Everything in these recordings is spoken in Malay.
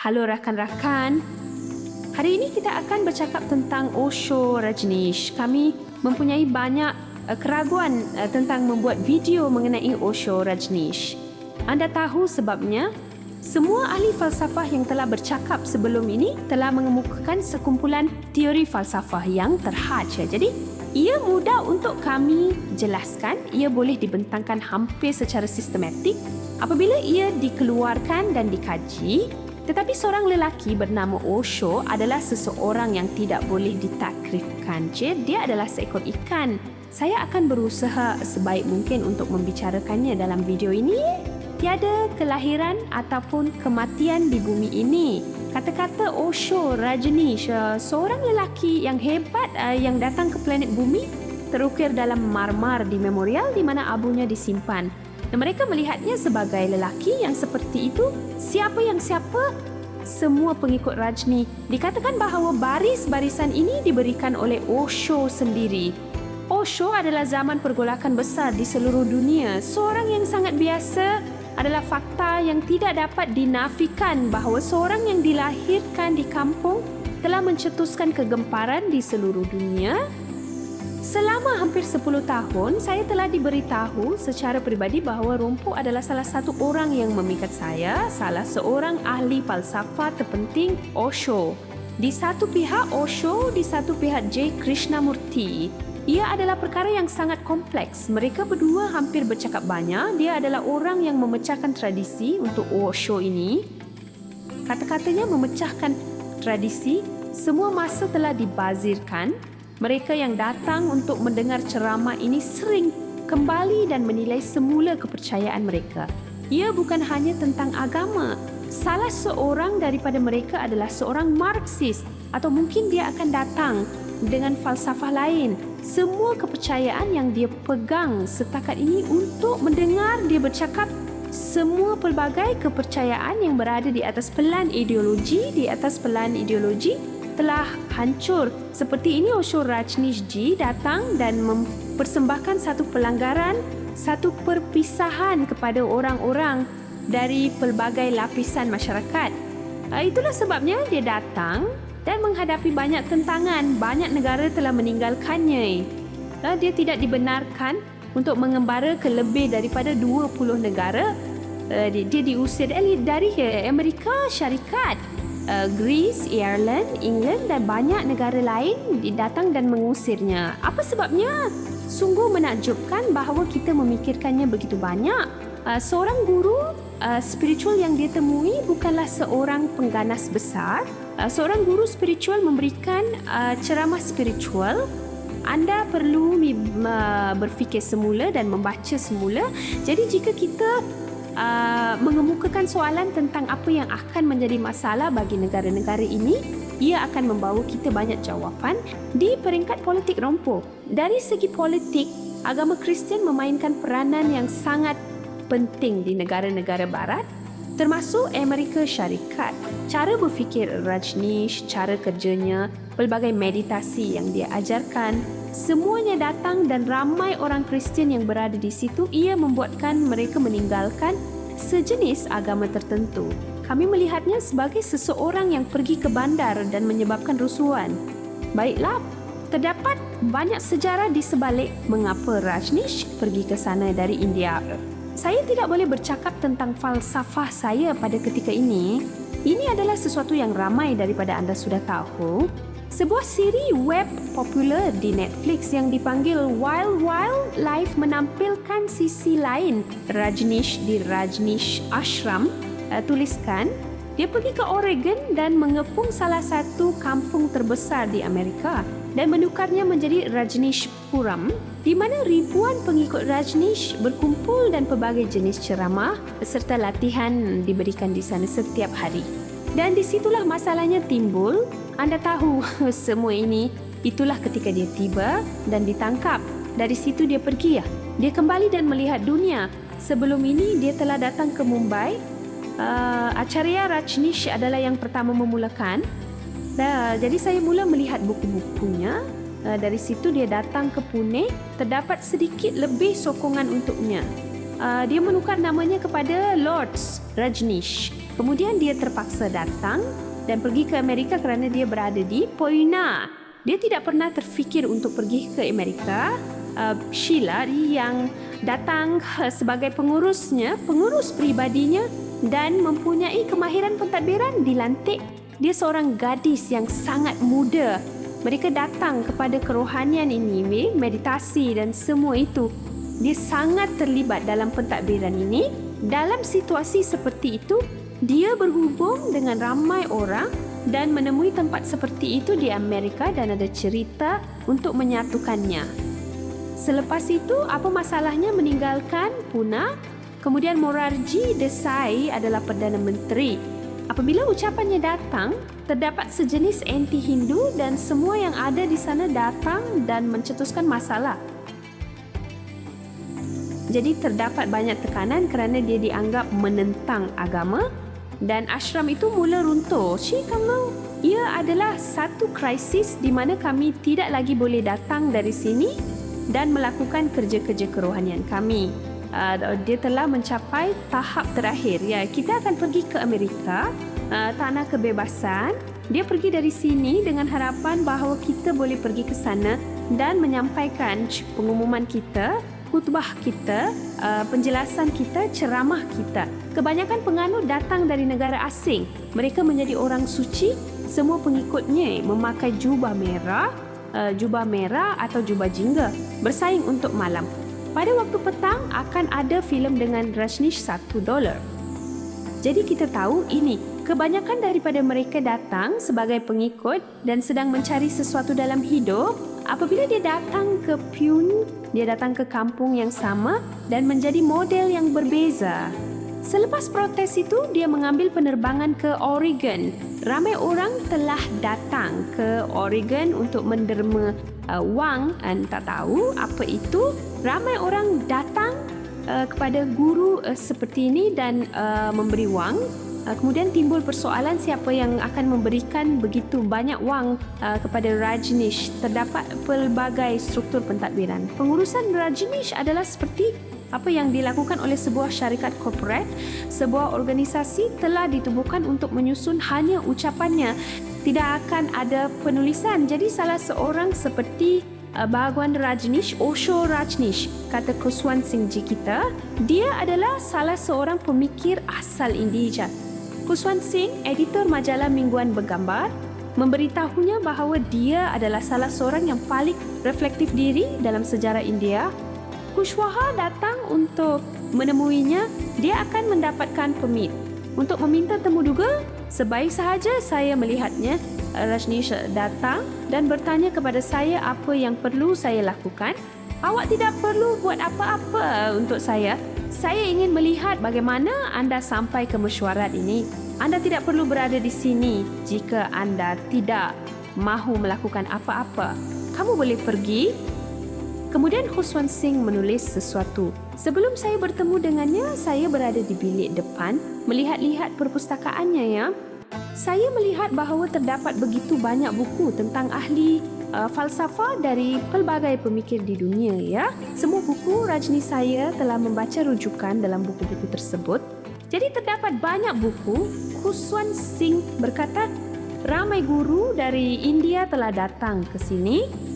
Halo rakan-rakan. Hari ini kita akan bercakap tentang Osho Rajneesh. Kami mempunyai banyak keraguan tentang membuat video mengenai Osho Rajneesh. Anda tahu sebabnya? Semua ahli falsafah yang telah bercakap sebelum ini telah mengemukakan sekumpulan teori falsafah yang terhad. Jadi, ia mudah untuk kami jelaskan. Ia boleh dibentangkan hampir secara sistematik apabila ia dikeluarkan dan dikaji. Tetapi seorang lelaki bernama Osho adalah seseorang yang tidak boleh ditakrifkan. Dia adalah seekor ikan. Saya akan berusaha sebaik mungkin untuk membicarakannya dalam video ini. Tiada kelahiran ataupun kematian di bumi ini. Kata-kata Osho Rajneesh, seorang lelaki yang hebat yang datang ke planet bumi, terukir dalam marmar di memorial di mana abunya disimpan. Dan mereka melihatnya sebagai lelaki yang seperti itu. Siapa yang siapa? Semua pengikut Rajni. Dikatakan bahawa baris-barisan ini diberikan oleh Osho sendiri. Osho adalah zaman pergolakan besar di seluruh dunia. Seorang yang sangat biasa adalah fakta yang tidak dapat dinafikan bahawa seorang yang dilahirkan di kampung telah mencetuskan kegemparan di seluruh dunia. Selama hampir 10 tahun, saya telah diberitahu secara peribadi bahawa Rompo adalah salah satu orang yang memikat saya, salah seorang ahli falsafah terpenting Osho. Di satu pihak Osho, di satu pihak J. Krishnamurti. Ia adalah perkara yang sangat kompleks. Mereka berdua hampir bercakap banyak. Dia adalah orang yang memecahkan tradisi untuk Osho ini. Kata-katanya memecahkan tradisi, semua masa telah dibazirkan. Mereka yang datang untuk mendengar ceramah ini sering kembali dan menilai semula kepercayaan mereka. Ia bukan hanya tentang agama. Salah seorang daripada mereka adalah seorang Marxis atau mungkin dia akan datang dengan falsafah lain. Semua kepercayaan yang dia pegang setakat ini untuk mendengar dia bercakap, semua pelbagai kepercayaan yang berada di atas pelan ideologi, telah hancur. Seperti ini Osho Rajneesh Ji datang dan mempersembahkan satu pelanggaran, satu perpisahan kepada orang-orang dari pelbagai lapisan masyarakat. Itulah sebabnya dia datang dan menghadapi banyak tentangan. Banyak negara telah meninggalkannya. Dia tidak dibenarkan untuk mengembara ke lebih daripada 20 negara. Dia diusir dari Amerika Syarikat, Greece, Ireland, England dan banyak negara lain datang dan mengusirnya. Apa sebabnya? Sungguh menakjubkan bahawa kita memikirkannya begitu banyak. Seorang guru spiritual yang dia temui bukanlah seorang pengganas besar. Seorang guru spiritual memberikan ceramah spiritual. Anda perlu berfikir semula dan membaca semula. Jadi jika kita mengemukakan soalan tentang apa yang akan menjadi masalah bagi negara-negara ini, ia akan membawa kita banyak jawapan di peringkat politik Rompo. Dari segi politik, agama Kristian memainkan peranan yang sangat penting di negara-negara barat, termasuk Amerika Syarikat. Cara berfikir Rajneesh, cara kerjanya, pelbagai meditasi yang dia ajarkan, semuanya datang dan ramai orang Kristian yang berada di situ. Ia membuatkan mereka meninggalkan sejenis agama tertentu. Kami melihatnya sebagai seseorang yang pergi ke bandar dan menyebabkan rusuhan. Baiklah, terdapat banyak sejarah di sebalik mengapa Rajneesh pergi ke sana dari India. Saya tidak boleh bercakap tentang falsafah saya pada ketika ini. Ini adalah sesuatu yang ramai daripada anda sudah tahu. Sebuah siri web popular di Netflix yang dipanggil Wild Wild Life menampilkan sisi lain Rajneesh di Rajneesh Ashram. Tuliskan, dia pergi ke Oregon dan mengepung salah satu kampung terbesar di Amerika dan menukarnya menjadi Rajneesh Puram, di mana ribuan pengikut Rajneesh berkumpul dan pelbagai jenis ceramah serta latihan diberikan di sana setiap hari. Dan disitulah masalahnya timbul. Anda tahu semua ini. Itulah ketika dia tiba dan ditangkap. Dari situ dia pergi. Dia kembali dan melihat dunia. Sebelum ini dia telah datang ke Mumbai. Acharya Rajneesh adalah yang pertama memulakan. Jadi saya mula melihat buku-bukunya. Dari situ dia datang ke Pune. Terdapat sedikit lebih sokongan untuknya. dia menukar namanya kepada Lord Rajneesh. Kemudian dia terpaksa datang dan pergi ke Amerika kerana dia berada di Poina. Dia tidak pernah terfikir untuk pergi ke Amerika. Sheila yang datang sebagai pengurus peribadinya dan mempunyai kemahiran pentadbiran dilantik. Dia seorang gadis yang sangat muda. Mereka datang kepada kerohanian ini, meditasi dan semua itu. Dia sangat terlibat dalam pentadbiran ini. Dalam situasi seperti itu, dia berhubung dengan ramai orang dan menemui tempat seperti itu di Amerika dan ada cerita untuk menyatukannya. Selepas itu, apa masalahnya meninggalkan Pune? Kemudian Morarji Desai adalah Perdana Menteri. Apabila ucapannya datang, terdapat sejenis anti-Hindu dan semua yang ada di sana datang dan mencetuskan masalah. Jadi terdapat banyak tekanan kerana dia dianggap menentang agama dan ashram itu mula runtuh. Ia adalah satu krisis di mana kami tidak lagi boleh datang dari sini dan melakukan kerja-kerja kerohanian kami. Dia telah mencapai tahap terakhir. Ya, kita akan pergi ke Amerika, tanah kebebasan. Dia pergi dari sini dengan harapan bahawa kita boleh pergi ke sana dan menyampaikan pengumuman kita, khutbah kita, penjelasan kita, ceramah kita. Kebanyakan penganut datang dari negara asing. Mereka menjadi orang suci. Semua pengikutnya memakai jubah merah atau jubah jingga, bersaing untuk malam. Pada waktu petang akan ada filem dengan Rajneesh $1. Jadi kita tahu ini, kebanyakan daripada mereka datang sebagai pengikut dan sedang mencari sesuatu dalam hidup. Apabila dia datang ke Pune, dia datang ke kampung yang sama dan menjadi model yang berbeza. Selepas protes itu, dia mengambil penerbangan ke Oregon. Ramai orang telah datang ke Oregon untuk menderma wang, tak tahu apa itu. Ramai orang datang kepada guru seperti ini dan memberi wang. Kemudian timbul persoalan siapa yang akan memberikan begitu banyak wang kepada Rajneesh. Terdapat pelbagai struktur pentadbiran. Pengurusan Rajneesh adalah seperti apa yang dilakukan oleh sebuah syarikat korporat. Sebuah organisasi telah ditubuhkan untuk menyusun hanya ucapannya. Tidak akan ada penulisan. Jadi salah seorang seperti Bhagwan Rajneesh, Osho Rajneesh, kata Khuswan Singh Ji kita, dia adalah salah seorang pemikir asal India. Khuswan Singh, editor majalah mingguan bergambar, memberitahunya bahawa dia adalah salah seorang yang paling reflektif diri dalam sejarah India. Kushwaha datang untuk menemuinya. Dia akan mendapatkan permit untuk meminta temu duga. Sebaik sahaja saya melihatnya. Rajneesh datang dan bertanya kepada saya apa yang perlu saya lakukan. Awak tidak perlu buat apa-apa untuk saya. Saya ingin melihat bagaimana anda sampai ke mesyuarat ini. Anda tidak perlu berada di sini jika anda tidak mahu melakukan apa-apa. Kamu boleh pergi. Kemudian Khuswan Singh menulis sesuatu. Sebelum saya bertemu dengannya, saya berada di bilik depan melihat-lihat perpustakaannya ya. Saya melihat bahawa terdapat begitu banyak buku tentang ahli falsafah dari pelbagai pemikir di dunia ya. Semua buku Rajneesh saya telah membaca rujukan dalam buku-buku tersebut. Jadi terdapat banyak buku. Khuswan Singh berkata, ramai guru dari India telah datang ke sini.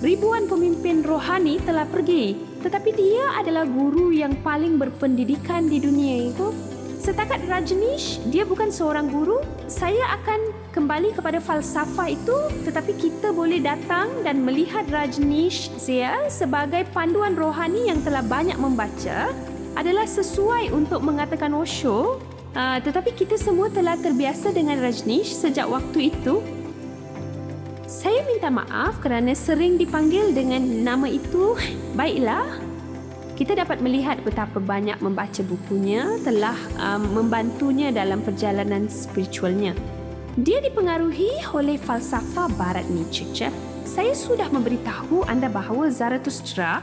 Ribuan pemimpin rohani telah pergi, tetapi dia adalah guru yang paling berpendidikan di dunia itu. Setakat Rajneesh, dia bukan seorang guru. Saya akan kembali kepada falsafah itu, tetapi kita boleh datang dan melihat Rajneesh sebagai panduan rohani yang telah banyak membaca adalah sesuai untuk mengatakan Osho. Tetapi kita semua telah terbiasa dengan Rajneesh sejak waktu itu. Saya minta maaf kerana sering dipanggil dengan nama itu. Baiklah, kita dapat melihat betapa banyak membaca bukunya telah membantunya dalam perjalanan spiritualnya. Dia dipengaruhi oleh falsafah Barat Nietzsche. Saya sudah memberitahu anda bahawa Zarathustra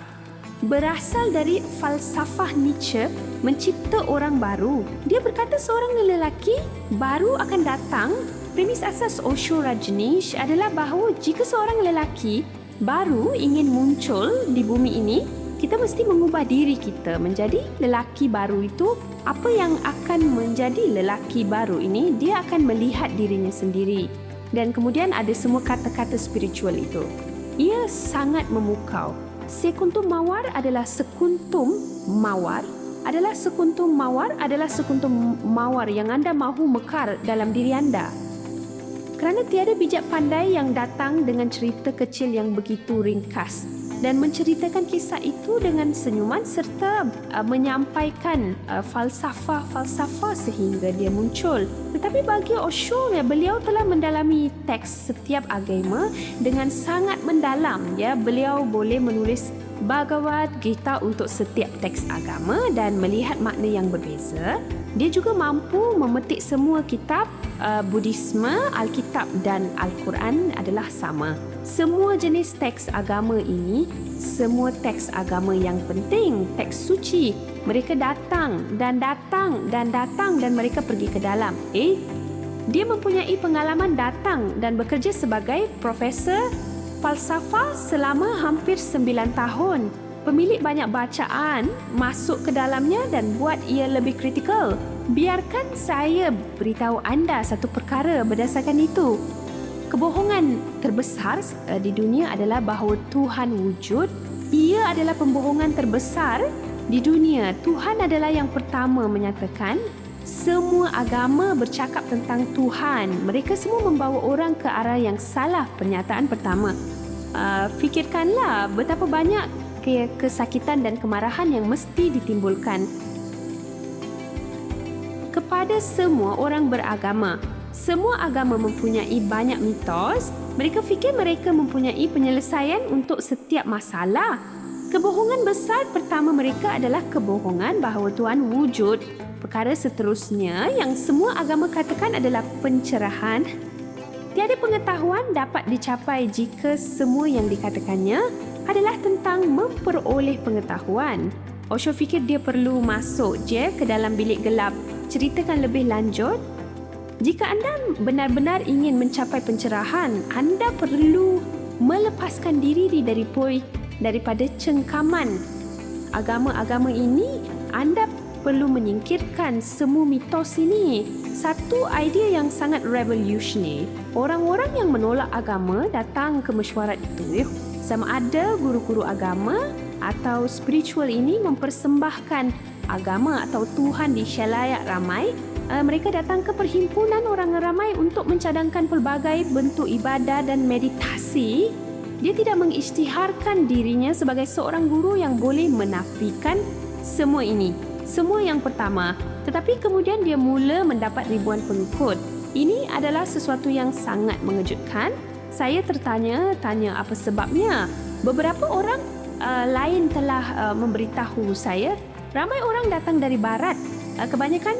berasal dari falsafah Nietzsche mencipta orang baru. Dia berkata seorang lelaki baru akan datang. Premis asas Osho Rajneesh adalah bahawa jika seorang lelaki baru ingin muncul di bumi ini, kita mesti mengubah diri kita menjadi lelaki baru itu. Apa yang akan menjadi lelaki baru ini, dia akan melihat dirinya sendiri. Dan kemudian ada semua kata-kata spiritual itu. Ia sangat memukau. Sekuntum mawar adalah sekuntum mawar yang anda mahu mekar dalam diri anda. Kerana tiada bijak pandai yang datang dengan cerita kecil yang begitu ringkas dan menceritakan kisah itu dengan senyuman serta menyampaikan falsafah sehingga dia muncul. Tetapi bagi Osho, beliau telah mendalami teks setiap agama dengan sangat mendalam. Beliau boleh menulis Bhagavad Gita untuk setiap teks agama dan melihat makna yang berbeza. Dia juga mampu memetik semua kitab Buddhisme, Alkitab dan Al-Quran adalah sama. Semua jenis teks agama ini, semua teks agama yang penting, teks suci, mereka datang dan mereka pergi ke dalam. Dia mempunyai pengalaman datang dan bekerja sebagai profesor falsafah selama hampir 9 tahun. Pemilik banyak bacaan masuk ke dalamnya dan buat ia lebih kritikal. Biarkan saya beritahu anda satu perkara berdasarkan itu. Kebohongan terbesar di dunia adalah bahawa Tuhan wujud. Ia adalah pembohongan terbesar di dunia. Tuhan adalah yang pertama menyatakan. Semua agama bercakap tentang Tuhan. Mereka semua membawa orang ke arah yang salah. Pernyataan pertama. Fikirkanlah betapa banyak kesakitan dan kemarahan yang mesti ditimbulkan kepada semua orang beragama. Semua agama mempunyai banyak mitos. Mereka fikir mereka mempunyai penyelesaian untuk setiap masalah. Kebohongan besar pertama mereka adalah kebohongan bahawa Tuhan wujud. Perkara seterusnya yang semua agama katakan adalah pencerahan. Tiada pengetahuan dapat dicapai jika semua yang dikatakannya adalah tentang memperoleh pengetahuan. Osho fikir dia perlu masuk ke dalam bilik gelap. Ceritakan lebih lanjut. Jika anda benar-benar ingin mencapai pencerahan, anda perlu melepaskan diri daripada cengkaman agama-agama ini. Anda perlu menyingkirkan semua mitos ini. Satu idea yang sangat revolutionary. Orang-orang yang menolak agama datang ke mesyuarat itu. Sama ada guru-guru agama atau spiritual ini mempersembahkan agama atau Tuhan di syalayak ramai. Mereka datang ke perhimpunan orang ramai untuk mencadangkan pelbagai bentuk ibadah dan meditasi. Dia tidak mengisytiharkan dirinya sebagai seorang guru yang boleh menafikan semua ini. Semua yang pertama. Tetapi kemudian dia mula mendapat ribuan pengikut. Ini adalah sesuatu yang sangat mengejutkan. Saya tertanya-tanya apa sebabnya. Beberapa orang lain telah memberitahu saya, ramai orang datang dari barat. Kebanyakan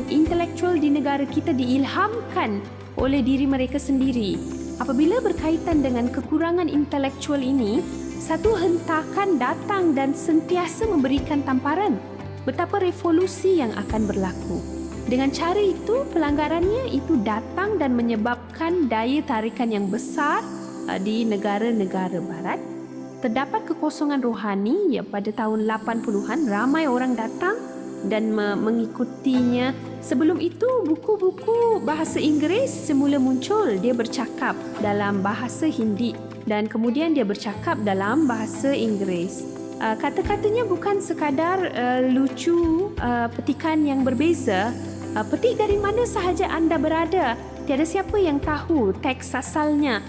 intelektual di negara kita diilhamkan oleh diri mereka sendiri. Apabila berkaitan dengan kekurangan intelektual ini, satu hentakan datang dan sentiasa memberikan tamparan betapa revolusi yang akan berlaku. Dengan cara itu, pelanggarannya itu datang dan menyebabkan daya tarikan yang besar di negara-negara barat. Terdapat kekosongan rohani pada tahun 80-an, ramai orang datang dan mengikutinya. Sebelum itu, buku-buku bahasa Inggeris semula muncul. Dia bercakap dalam bahasa Hindi dan kemudian dia bercakap dalam bahasa Inggeris. Kata-katanya bukan sekadar lucu, petikan yang berbeza. Petik dari mana sahaja anda berada. Tiada siapa yang tahu teks asalnya.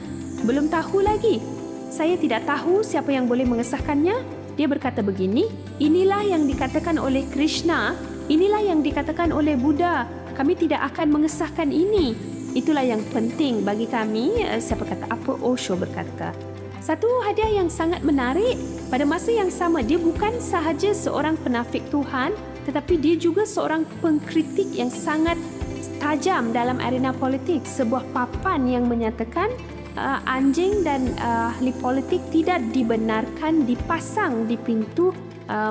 Belum tahu lagi. Saya tidak tahu siapa yang boleh mengesahkannya. Dia berkata begini, inilah yang dikatakan oleh Krishna, inilah yang dikatakan oleh Buddha. Kami tidak akan mengesahkan ini. Itulah yang penting bagi kami. Siapa kata apa? Osho berkata. Satu hadiah yang sangat menarik, pada masa yang sama dia bukan sahaja seorang penafik Tuhan, tetapi dia juga seorang pengkritik yang sangat tajam dalam arena politik. Sebuah papan yang menyatakan anjing dan ahli politik tidak dibenarkan dipasang di pintu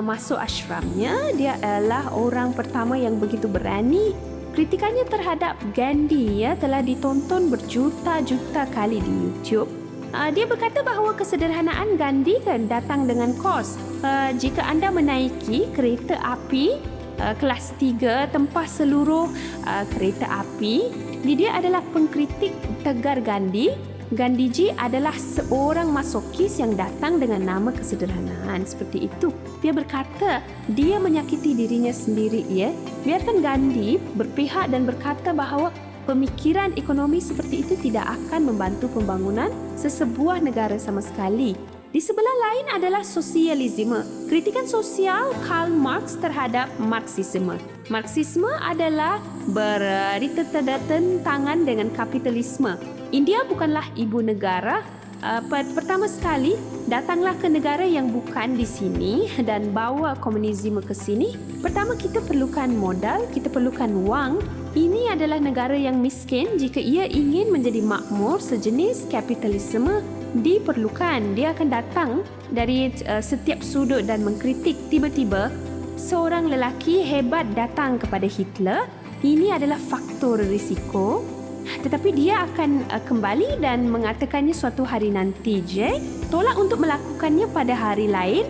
masuk ashramnya. Dia adalah orang pertama yang begitu berani. Kritikannya terhadap Gandhi telah ditonton berjuta-juta kali di YouTube. Dia berkata bahawa kesederhanaan Gandhi datang dengan kos. Jika anda menaiki kereta api kelas 3 tempah seluruh kereta api, dia adalah pengkritik tegar Gandhi. Gandhiji adalah seorang masokis yang datang dengan nama kesederhanaan. Seperti itu. Dia berkata dia menyakiti dirinya sendiri. Biarkan Gandhi berpihak dan berkata bahawa pemikiran ekonomi seperti itu tidak akan membantu pembangunan sesebuah negara sama sekali. Di sebelah lain adalah sosialisme. Kritikan sosial Karl Marx terhadap Marxisme. Marxisme adalah bertentangan dengan kapitalisme. India bukanlah ibu negara. Pertama sekali, datanglah ke negara yang bukan di sini dan bawa komunisme ke sini. Pertama, kita perlukan modal, kita perlukan wang. Ini adalah negara yang miskin. Jika ia ingin menjadi makmur, sejenis kapitalisme diperlukan. Dia akan datang dari setiap sudut dan mengkritik. Tiba-tiba, seorang lelaki hebat datang kepada Hitler. Ini adalah faktor risiko. Tetapi dia akan kembali dan mengatakannya suatu hari nanti. Jack tolak untuk melakukannya pada hari lain.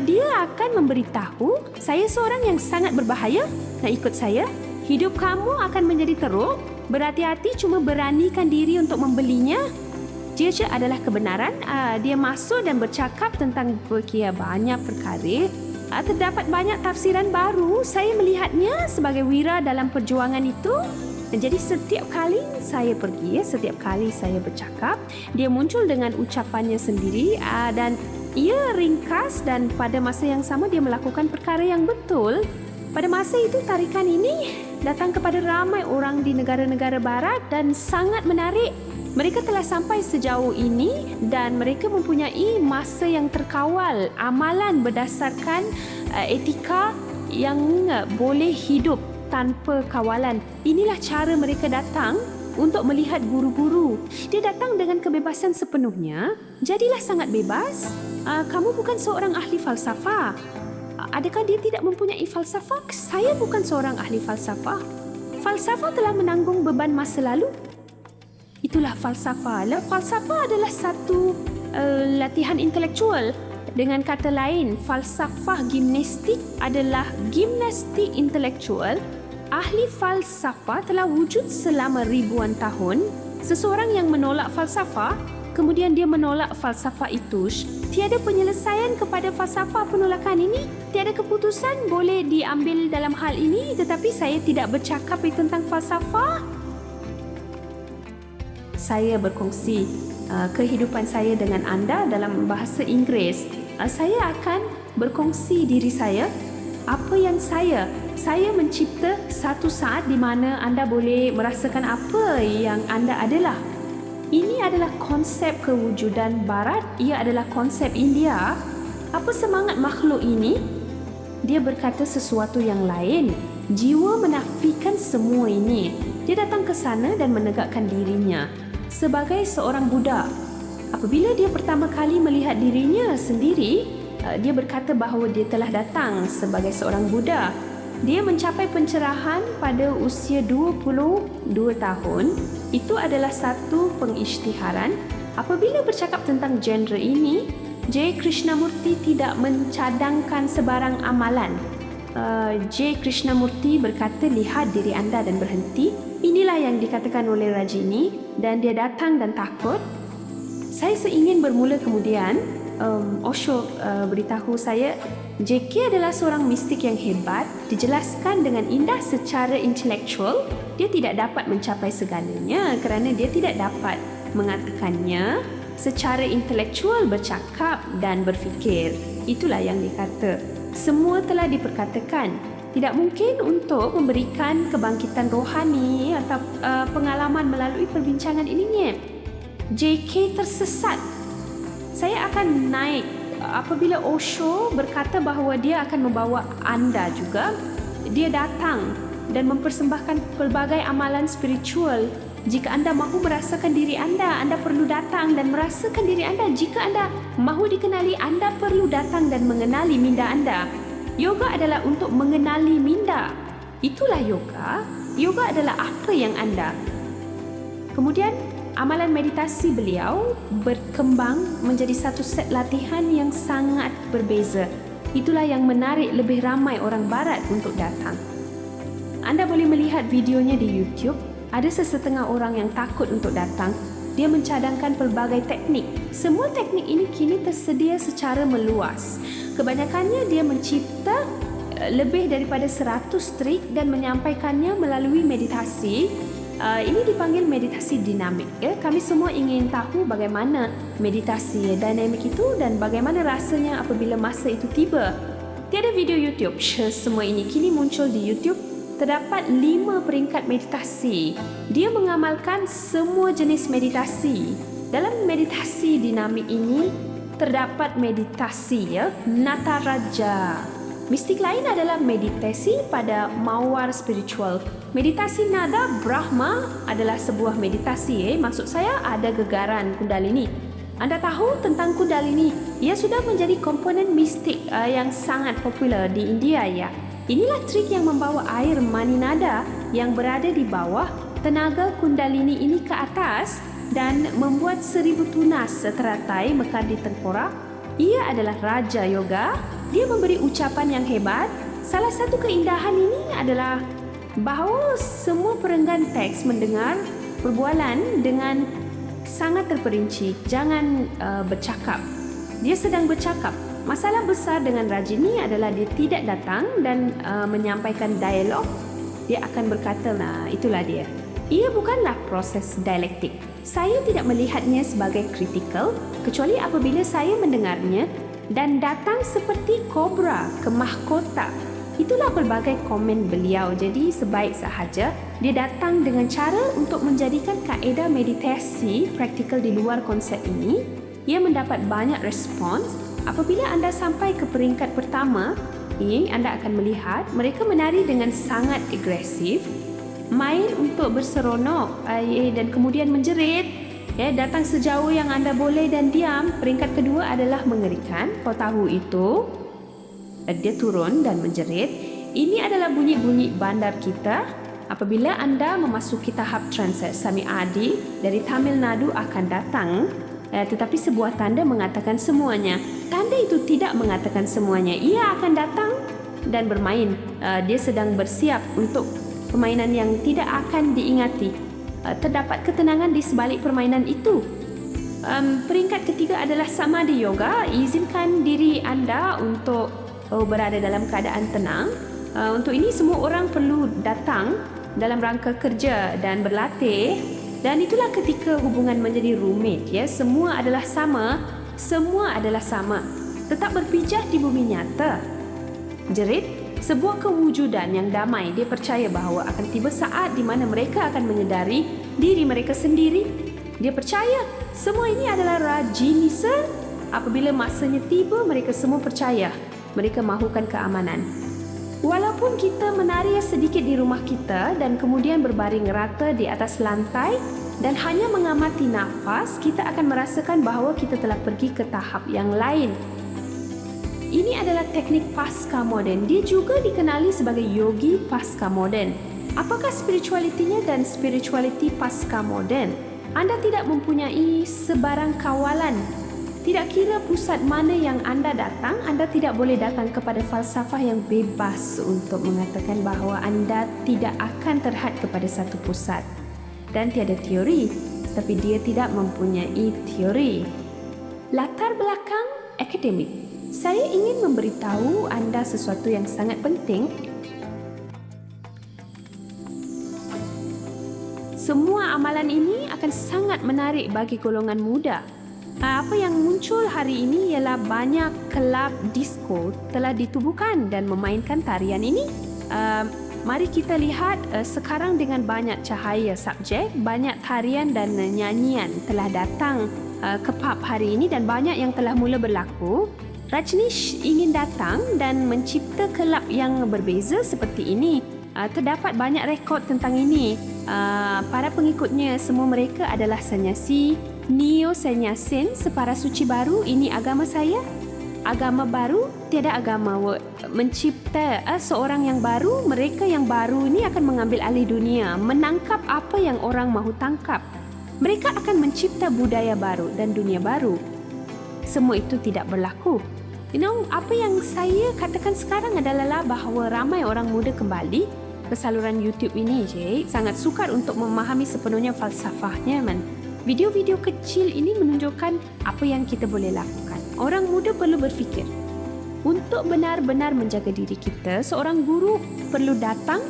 Dia akan memberitahu, saya seorang yang sangat berbahaya. Ikut saya. Hidup kamu akan menjadi teruk. Berhati-hati, cuma beranikan diri untuk membelinya. Dia adalah kebenaran. Dia masuk dan bercakap tentang banyak perkara. Terdapat banyak tafsiran baru. Saya melihatnya sebagai wira dalam perjuangan itu. Jadi setiap kali saya pergi, setiap kali saya bercakap, dia muncul dengan ucapannya sendiri dan ia ringkas dan pada masa yang sama dia melakukan perkara yang betul. Pada masa itu tarikan ini datang kepada ramai orang di negara-negara barat dan sangat menarik. Mereka telah sampai sejauh ini dan mereka mempunyai masa yang terkawal, amalan berdasarkan etika yang boleh hidup tanpa kawalan. Inilah cara mereka datang untuk melihat guru-guru. Dia datang dengan kebebasan sepenuhnya. Jadilah sangat bebas. Kamu bukan seorang ahli falsafah. Adakah dia tidak mempunyai falsafah? Saya bukan seorang ahli falsafah. Falsafah telah menanggung beban masa lalu. Itulah falsafah. Falsafah adalah satu latihan intelektual. Dengan kata lain, falsafah gimnastik adalah gimnastik intelektual. Ahli falsafah telah wujud selama ribuan tahun. Seseorang yang menolak falsafah, kemudian dia menolak falsafah itu. Tiada penyelesaian kepada falsafah penolakan ini. Tiada keputusan boleh diambil dalam hal ini. Tetapi saya tidak bercakap tentang falsafah. Saya berkongsi kehidupan saya dengan anda dalam bahasa Inggeris. Saya akan berkongsi diri saya, apa yang saya mencipta satu saat di mana anda boleh merasakan apa yang anda adalah. Ini adalah konsep kewujudan barat, ia adalah konsep India. Apa semangat makhluk ini? Dia berkata sesuatu yang lain. Jiwa menafikan semua ini. Dia datang ke sana dan menegakkan dirinya sebagai seorang Buddha. Apabila dia pertama kali melihat dirinya sendiri, dia berkata bahawa dia telah datang sebagai seorang Buddha. Dia mencapai pencerahan pada usia 22 tahun. Itu adalah satu pengisytiharan. Apabila bercakap tentang genre ini, J. Krishnamurti tidak mencadangkan sebarang amalan. J. Krishnamurti berkata, lihat diri anda dan berhenti. Inilah yang dikatakan oleh Rajini dan dia datang dan takut. Saya seingin bermula kemudian. Osho beritahu saya, JK adalah seorang mistik yang hebat. Dijelaskan dengan indah secara intelektual. Dia tidak dapat mencapai segalanya kerana dia tidak dapat mengatakannya secara intelektual, bercakap dan berfikir. Itulah yang dikata. Semua telah diperkatakan. Tidak mungkin untuk memberikan kebangkitan rohani atau pengalaman melalui perbincangan ini. JK tersesat. Saya akan naik apabila Osho berkata bahawa dia akan membawa anda juga. Dia datang dan mempersembahkan pelbagai amalan spiritual. Jika anda mahu merasakan diri anda perlu datang dan merasakan diri anda. Jika anda mahu dikenali, anda perlu datang dan mengenali minda anda. Yoga adalah untuk mengenali minda. Itulah yoga. Yoga adalah apa yang anda. Kemudian amalan meditasi beliau berkembang menjadi satu set latihan yang sangat berbeza. Itulah yang menarik lebih ramai orang barat untuk datang. Anda boleh melihat videonya di YouTube. Ada sesetengah orang yang takut untuk datang. Dia mencadangkan pelbagai teknik. Semua teknik ini kini tersedia secara meluas. Kebanyakannya dia mencipta lebih daripada 100 trik dan menyampaikannya melalui meditasi. Ini dipanggil meditasi dinamik. Kami semua ingin tahu bagaimana meditasi dinamik itu dan bagaimana rasanya apabila masa itu tiba. Tiada video YouTube. Semua ini kini muncul di YouTube. Terdapat 5 peringkat meditasi. Dia mengamalkan semua jenis meditasi. Dalam meditasi dinamik ini terdapat meditasi Nataraja. Mistik lain adalah meditasi pada mawar spiritual. Meditasi nada Brahma adalah sebuah meditasi. Maksud saya ada gegaran Kundalini. Anda tahu tentang Kundalini? Ia sudah menjadi komponen mistik yang sangat popular di India ya. Inilah trik yang membawa air mani nada yang berada di bawah tenaga Kundalini ini ke atas dan membuat 1000 tunas teratai mekar di tengkorak. Ia adalah Raja Yoga. Dia memberi ucapan yang hebat. Salah satu keindahan ini adalah bahawa semua perenggan teks mendengar perbualan dengan sangat terperinci. Jangan bercakap. Dia sedang bercakap. Masalah besar dengan Rajini adalah dia tidak datang dan menyampaikan dialog. Dia akan berkata, nah itulah dia. Ia bukanlah proses dialektik. Saya tidak melihatnya sebagai kritikal kecuali apabila saya mendengarnya dan datang seperti kobra ke mahkota. Itulah pelbagai komen beliau. Jadi sebaik sahaja dia datang dengan cara untuk menjadikan kaedah meditasi praktikal di luar konsep ini. Ia mendapat banyak respons. Apabila anda sampai ke peringkat pertama, ini anda akan melihat mereka menari dengan sangat agresif, main untuk berseronok dan kemudian menjerit. Datang sejauh yang anda boleh dan diam. Peringkat kedua adalah mengerikan. Kau tahu itu? Dia turun dan menjerit. Ini adalah bunyi-bunyi bandar kita. Apabila anda memasuki tahap transit, Sami Adi dari Tamil Nadu akan datang. Tetapi sebuah tanda mengatakan semuanya. Tanda itu tidak mengatakan semuanya. Ia akan datang dan bermain. Dia sedang bersiap untuk permainan yang tidak akan diingati. Terdapat ketenangan di sebalik permainan itu. Peringkat ketiga adalah Samadhi Yoga. Izinkan diri anda untuk berada dalam keadaan tenang. Untuk ini semua orang perlu datang dalam rangka kerja dan berlatih. Dan itulah ketika hubungan menjadi rumit. Semua adalah sama. Semua adalah sama. Tetap berpijak di bumi nyata. Jerit, sebuah kewujudan yang damai. Dia percaya bahawa akan tiba saat di mana mereka akan menyedari diri mereka sendiri. Dia percaya semua ini adalah Rajini Sir. Apabila masanya tiba, mereka semua percaya. Mereka mahukan keamanan. Walaupun kita menari sedikit di rumah kita dan kemudian berbaring rata di atas lantai dan hanya mengamati nafas, kita akan merasakan bahawa kita telah pergi ke tahap yang lain. Ini adalah teknik pasca moden. Dia juga dikenali sebagai yogi pasca moden. Apakah spiritualitinya dan spiritualiti pasca moden? Anda tidak mempunyai sebarang kawalan. Tidak kira pusat mana yang anda datang, anda tidak boleh datang kepada falsafah yang bebas untuk mengatakan bahawa anda tidak akan terhad kepada satu pusat. Dan tiada teori, tapi dia tidak mempunyai teori. Latar belakang akademik. Saya ingin memberitahu anda sesuatu yang sangat penting. Semua amalan ini akan sangat menarik bagi golongan muda. Apa yang muncul hari ini ialah banyak kelab disko telah ditubuhkan dan memainkan tarian ini. Mari kita lihat sekarang dengan banyak cahaya subjek, banyak tarian dan nyanyian telah datang ke pub hari ini dan banyak yang telah mula berlaku. Rajneesh ingin datang dan mencipta kelab yang berbeza seperti ini. Terdapat banyak rekod tentang ini. Para pengikutnya semua mereka adalah sanyasi, Neo Sannyasin, separa suci baru. Ini agama saya. Agama baru, tiada agama. Mencipta seorang yang baru. Mereka yang baru ini akan mengambil alih dunia, menangkap apa yang orang mahu tangkap. Mereka akan mencipta budaya baru dan dunia baru. Semua itu tidak berlaku. Apa yang saya katakan sekarang adalah bahawa ramai orang muda kembali ke saluran YouTube ini, sangat sukar untuk memahami sepenuhnya falsafahnya, Video-video kecil ini menunjukkan apa yang kita boleh lakukan. Orang muda perlu berfikir. Untuk benar-benar menjaga diri kita, seorang guru perlu datang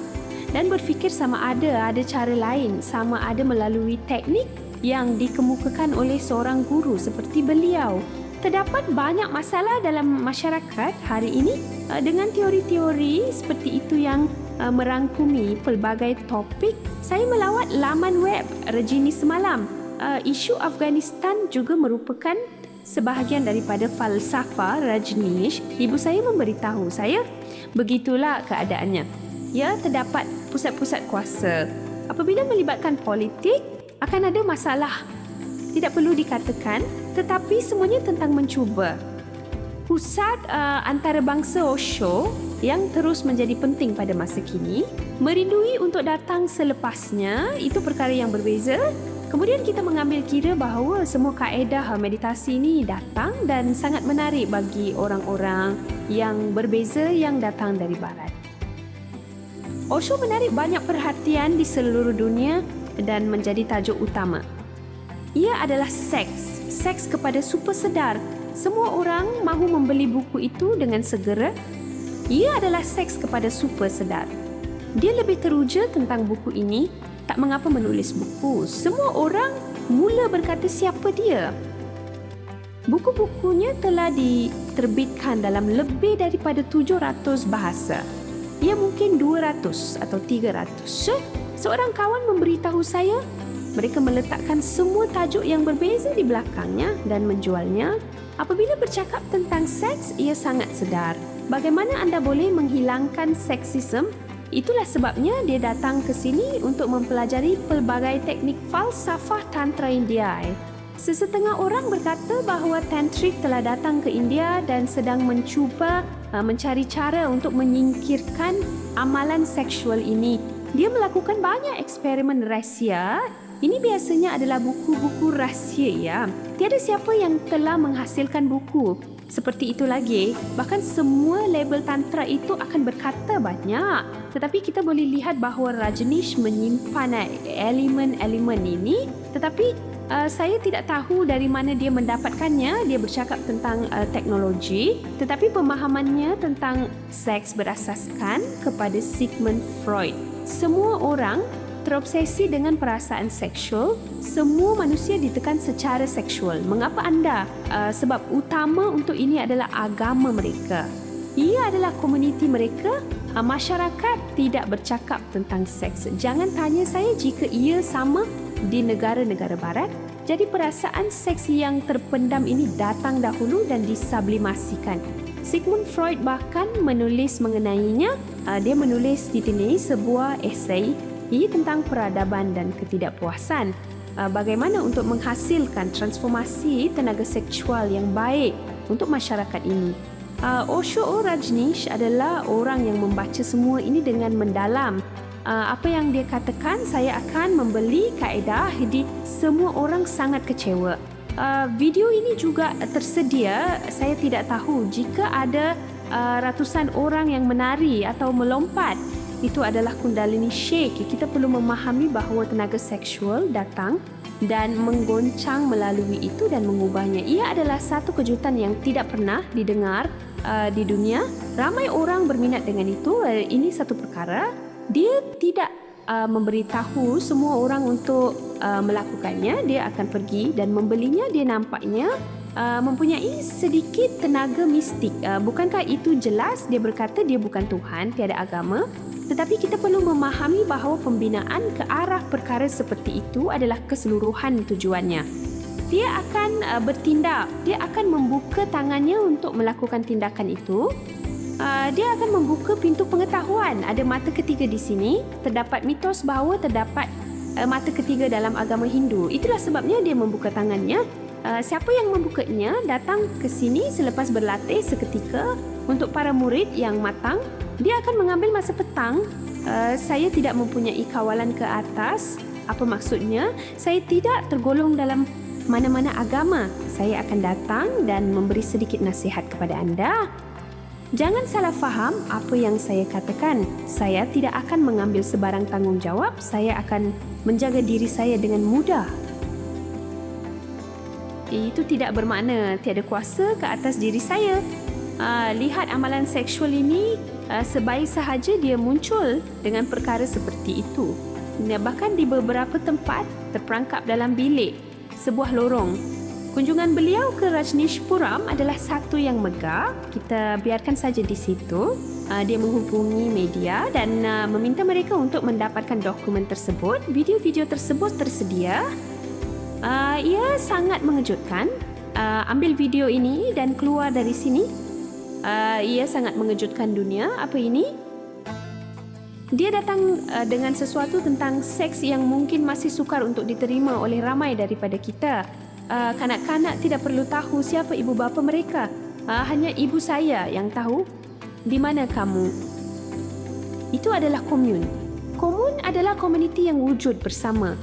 dan berfikir sama ada cara lain, sama ada melalui teknik yang dikemukakan oleh seorang guru seperti beliau. Terdapat banyak masalah dalam masyarakat hari ini dengan teori-teori seperti itu yang merangkumi pelbagai topik. Saya melawat laman web Rajneesh semalam. Isu Afghanistan juga merupakan sebahagian daripada falsafah Rajneesh. Ibu saya memberitahu saya, begitulah keadaannya. Ya, terdapat pusat-pusat kuasa. Apabila melibatkan politik, akan ada masalah. Tidak perlu dikatakan, tetapi semuanya tentang mencuba. Pusat antarabangsa Osho yang terus menjadi penting pada masa kini, merindui untuk datang selepasnya, itu perkara yang berbeza. Kemudian kita mengambil kira bahawa semua kaedah meditasi ini datang dan sangat menarik bagi orang-orang yang berbeza yang datang dari barat. Osho menarik banyak perhatian di seluruh dunia dan menjadi tajuk utama. Ia adalah seks kepada super sedar. Semua orang mahu membeli buku itu dengan segera. Ia adalah seks kepada super sedar. Dia lebih teruja tentang buku ini, tak mengapa menulis buku. Semua orang mula berkata siapa dia. Buku-bukunya telah diterbitkan dalam lebih daripada 700 bahasa. Ia mungkin 200 atau 300. Seorang kawan memberitahu saya, mereka meletakkan semua tajuk yang berbeza di belakangnya dan menjualnya. Apabila bercakap tentang seks, ia sangat sedar. Bagaimana anda boleh menghilangkan seksisme? Itulah sebabnya dia datang ke sini untuk mempelajari pelbagai teknik falsafah Tantra India. Sesetengah orang berkata bahawa Tantrik telah datang ke India dan sedang mencuba mencari cara untuk menyingkirkan amalan seksual ini. Dia melakukan banyak eksperimen rahsia. Ini biasanya adalah buku-buku rahsia, ya. Tiada siapa yang telah menghasilkan buku seperti itu lagi. Bahkan semua label tantra itu akan berkata banyak. Tetapi kita boleh lihat bahawa Rajneesh menyimpan elemen-elemen ini. Tetapi saya tidak tahu dari mana dia mendapatkannya. Dia bercakap tentang teknologi. Tetapi pemahamannya tentang seks berasaskan kepada Sigmund Freud. Semua orang terobsesi dengan perasaan seksual. Semua manusia ditekan secara seksual. Mengapa anda? Sebab utama untuk ini adalah agama mereka. Ia adalah komuniti mereka. Masyarakat tidak bercakap tentang seks. Jangan tanya saya jika ia sama di negara-negara barat. Jadi perasaan seks yang terpendam ini datang dahulu dan disublimasikan. Sigmund Freud bahkan menulis mengenainya. Dia menulis di sini sebuah esei tentang peradaban dan ketidakpuasan. Bagaimana untuk menghasilkan transformasi tenaga seksual yang baik untuk masyarakat ini. Osho Rajneesh adalah orang yang membaca semua ini dengan mendalam. Apa yang dia katakan, saya akan membeli kaedah. Jadi semua orang sangat kecewa. Video ini juga tersedia. Saya tidak tahu jika ada ratusan orang yang menari atau melompat. Itu adalah Kundalini Shake. Kita perlu memahami bahawa tenaga seksual datang dan menggoncang melalui itu dan mengubahnya. Ia adalah satu kejutan yang tidak pernah didengar di dunia. Ramai orang berminat dengan itu. Ini satu perkara. Dia tidak memberitahu semua orang untuk melakukannya. Dia akan pergi dan membelinya. Dia nampaknya mempunyai sedikit tenaga mistik. Bukankah itu jelas? Dia berkata dia bukan Tuhan, tiada agama. Tetapi kita perlu memahami bahawa pembinaan ke arah perkara seperti itu adalah keseluruhan tujuannya. Dia akan bertindak. Dia akan membuka tangannya untuk melakukan tindakan itu. Dia akan membuka pintu pengetahuan. Ada mata ketiga di sini. Terdapat mitos bahawa terdapat mata ketiga dalam agama Hindu. Itulah sebabnya dia membuka tangannya. Siapa yang membukanya datang ke sini selepas berlatih seketika. Untuk para murid yang matang, dia akan mengambil masa petang. Saya tidak mempunyai kawalan ke atas. Apa maksudnya? Saya tidak tergolong dalam mana-mana agama. Saya akan datang dan memberi sedikit nasihat kepada anda. Jangan salah faham apa yang saya katakan. Saya tidak akan mengambil sebarang tanggungjawab. Saya akan menjaga diri saya dengan mudah. Itu tidak bermakna tiada kuasa ke atas diri saya. Lihat amalan seksual ini, sebaik sahaja dia muncul dengan perkara seperti itu. Bahkan di beberapa tempat terperangkap dalam bilik, sebuah lorong. Kunjungan beliau ke Rajneeshpuram adalah satu yang megah. Kita biarkan saja di situ. Dia menghubungi media dan meminta mereka untuk mendapatkan dokumen tersebut. Video-video tersebut tersedia. Ia sangat mengejutkan. Ambil video ini dan keluar dari sini. Ia sangat mengejutkan dunia. Apa ini? Dia datang dengan sesuatu tentang seks yang mungkin masih sukar untuk diterima oleh ramai daripada kita. Kanak-kanak tidak perlu tahu siapa ibu bapa mereka. Hanya ibu saya yang tahu. Di mana kamu? Itu adalah komun. Komun adalah komuniti yang wujud bersama.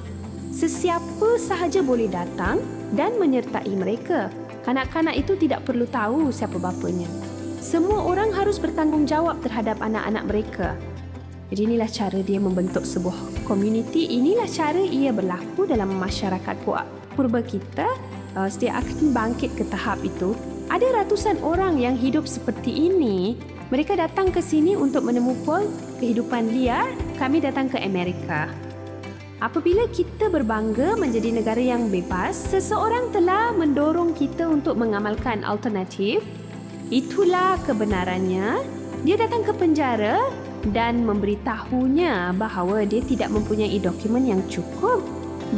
Sesiapa sahaja boleh datang dan menyertai mereka. Kanak-kanak itu tidak perlu tahu siapa bapanya. Semua orang harus bertanggungjawab terhadap anak-anak mereka. Jadi inilah cara dia membentuk sebuah komuniti. Inilah cara ia berlaku dalam masyarakat purba kita. Dia akan bangkit ke tahap itu. Ada ratusan orang yang hidup seperti ini. Mereka datang ke sini untuk menemukan kehidupan liar. Kami datang ke Amerika. Apabila kita berbangga menjadi negara yang bebas, seseorang telah mendorong kita untuk mengamalkan alternatif. Itulah kebenarannya. Dia datang ke penjara dan memberitahunya bahawa dia tidak mempunyai dokumen yang cukup,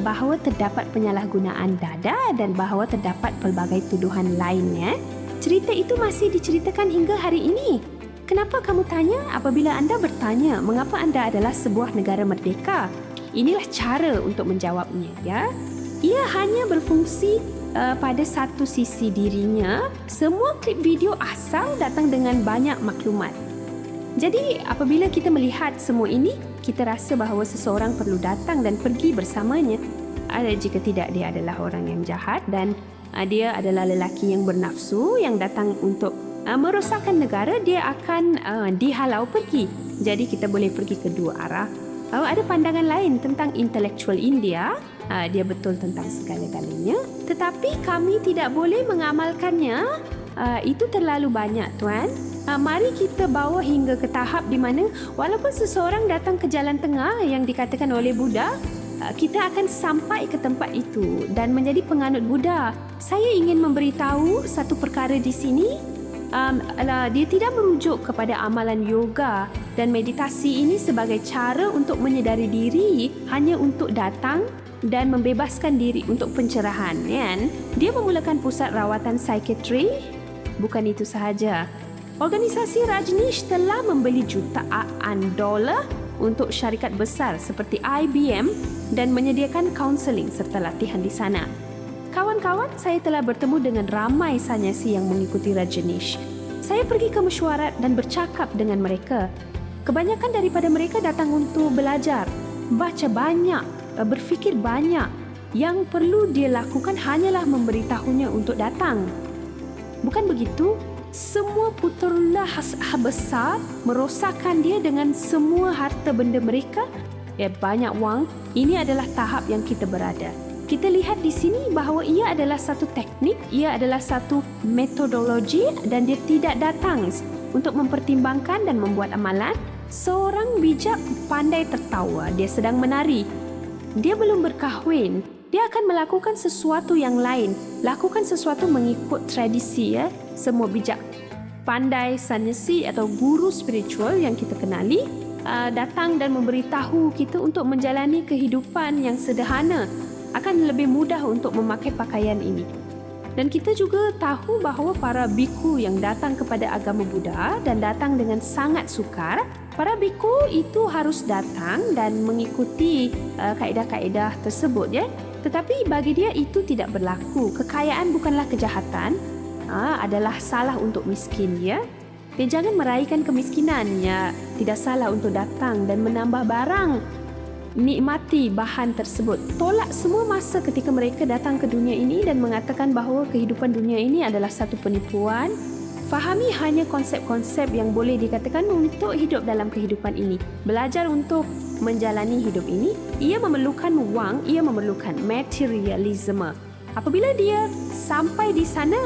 bahawa terdapat penyalahgunaan dada dan bahawa terdapat pelbagai tuduhan lainnya. Cerita itu masih diceritakan hingga hari ini. Kenapa kamu tanya? Apabila anda bertanya mengapa anda adalah sebuah negara merdeka, inilah cara untuk menjawabnya, ya. Ia hanya berfungsi pada satu sisi dirinya. Semua klip video asal datang dengan banyak maklumat. Jadi apabila kita melihat semua ini, kita rasa bahawa seseorang perlu datang dan pergi bersamanya. Jika tidak, dia adalah orang yang jahat dan dia adalah lelaki yang bernafsu yang datang untuk merosakkan negara. Dia akan dihalau pergi. Jadi kita boleh pergi kedua arah. Ada pandangan lain tentang intelektual India. Dia betul tentang segala-galanya. Tetapi kami tidak boleh mengamalkannya. Itu terlalu banyak, tuan. Mari kita bawa hingga ke tahap di mana walaupun seseorang datang ke jalan tengah yang dikatakan oleh Buddha, kita akan sampai ke tempat itu dan menjadi penganut Buddha. Saya ingin memberitahu satu perkara di sini. Dia tidak merujuk kepada amalan yoga dan meditasi ini sebagai cara untuk menyedari diri, hanya untuk datang dan membebaskan diri untuk pencerahan, kan? Dia memulakan pusat rawatan psikiatri. Bukan itu sahaja. Organisasi Rajneesh telah membeli jutaan dolar untuk syarikat besar seperti IBM dan menyediakan kaunseling serta latihan di sana. Kawan-kawan, saya telah bertemu dengan ramai sanyasi yang mengikuti Rajneesh. Saya pergi ke mesyuarat dan bercakap dengan mereka. Kebanyakan daripada mereka datang untuk belajar, baca banyak, berfikir banyak. Yang perlu dia lakukan hanyalah memberitahunya untuk datang. Bukan begitu? Semua putera besar merosakkan dia dengan semua harta benda mereka. Banyak wang. Ini adalah tahap yang kita berada. Kita lihat di sini bahawa ia adalah satu teknik, ia adalah satu metodologi dan dia tidak datang untuk mempertimbangkan dan membuat amalan. Seorang bijak pandai tertawa, dia sedang menari. Dia belum berkahwin. Dia akan melakukan sesuatu yang lain. Lakukan sesuatu mengikut tradisi, ya. Semua bijak pandai sanyasi atau guru spiritual yang kita kenali datang dan memberitahu kita untuk menjalani kehidupan yang sederhana. Akan lebih mudah untuk memakai pakaian ini. Dan kita juga tahu bahawa para biku yang datang kepada agama Buddha dan datang dengan sangat sukar, para biku itu harus datang dan mengikuti kaedah-kaedah tersebut, ya. Tetapi bagi dia itu tidak berlaku. Kekayaan bukanlah kejahatan, adalah salah untuk miskin, ya. Dia jangan meraihkan kemiskinan, ya. Tidak salah untuk datang dan menambah barang. Nikmati mati bahan tersebut. Tolak semua masa ketika mereka datang ke dunia ini dan mengatakan bahawa kehidupan dunia ini adalah satu penipuan. Fahami hanya konsep-konsep yang boleh dikatakan untuk hidup dalam kehidupan ini. Belajar untuk menjalani hidup ini, ia memerlukan wang, ia memerlukan materialisme. Apabila dia sampai di sana,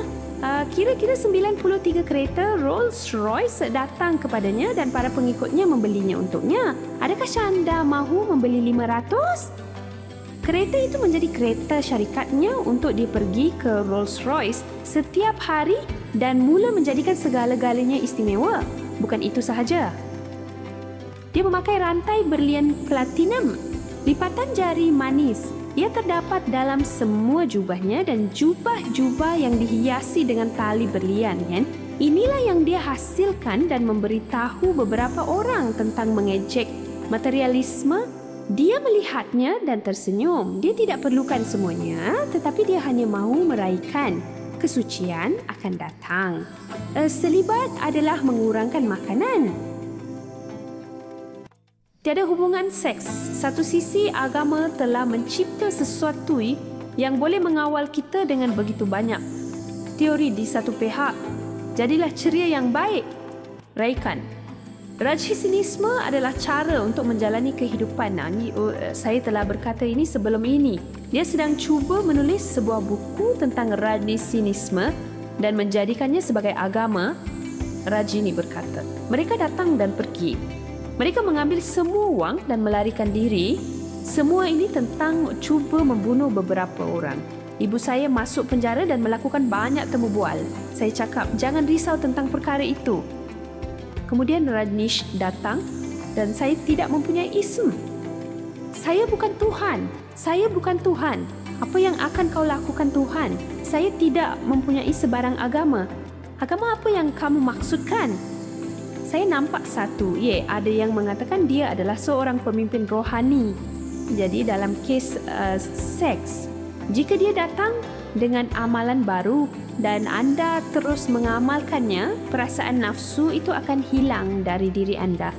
kira-kira 93 kereta Rolls-Royce datang kepadanya dan para pengikutnya membelinya untuknya. Adakah Syanda mahu membeli 500? Kereta itu menjadi kereta syarikatnya untuk dia pergi ke Rolls-Royce setiap hari dan mula menjadikan segala-galanya istimewa. Bukan itu sahaja. Dia memakai rantai berlian platinum, lipatan jari manis. Ia terdapat dalam semua jubahnya dan jubah-jubah yang dihiasi dengan tali berlian, kan? Inilah yang dia hasilkan dan memberitahu beberapa orang tentang mengejek materialisme. Dia melihatnya dan tersenyum. Dia tidak perlukan semuanya, tetapi dia hanya mahu meraihkan. Kesucian akan datang. Selibat adalah mengurangkan makanan. Tiada hubungan seks. Satu sisi, agama telah mencipta sesuatu yang boleh mengawal kita dengan begitu banyak teori di satu pihak. Jadilah ceria yang baik. Raikan. Rajasinisme adalah cara untuk menjalani kehidupan. Saya telah berkata ini sebelum ini. Dia sedang cuba menulis sebuah buku tentang rajasinisme dan menjadikannya sebagai agama. Rajini berkata, mereka datang dan pergi. Mereka mengambil semua wang dan melarikan diri. Semua ini tentang cuba membunuh beberapa orang. Ibu saya masuk penjara dan melakukan banyak temu bual. Saya cakap, jangan risau tentang perkara itu. Kemudian Rajneesh datang dan saya tidak mempunyai ism. Saya bukan Tuhan. Saya bukan Tuhan. Apa yang akan kau lakukan Tuhan? Saya tidak mempunyai sebarang agama. Agama apa yang kamu maksudkan? Saya nampak satu, ada yang mengatakan dia adalah seorang pemimpin rohani. Jadi dalam kes seks, jika dia datang dengan amalan baru dan anda terus mengamalkannya, perasaan nafsu itu akan hilang dari diri anda.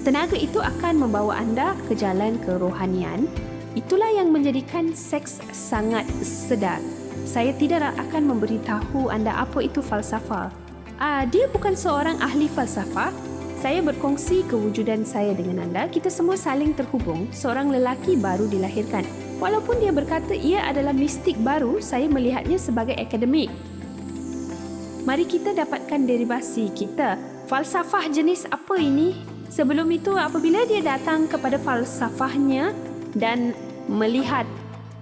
Tenaga itu akan membawa anda ke jalan kerohanian. Itulah yang menjadikan seks sangat sedar. Saya tidak akan memberitahu anda apa itu falsafah. Dia bukan seorang ahli falsafah. Saya berkongsi kewujudan saya dengan anda. Kita semua saling terhubung. Seorang lelaki baru dilahirkan. Walaupun dia berkata ia adalah mistik baru, saya melihatnya sebagai akademik. Mari kita dapatkan derivasi kita. Falsafah jenis apa ini? Sebelum itu, apabila dia datang kepada falsafahnya dan melihat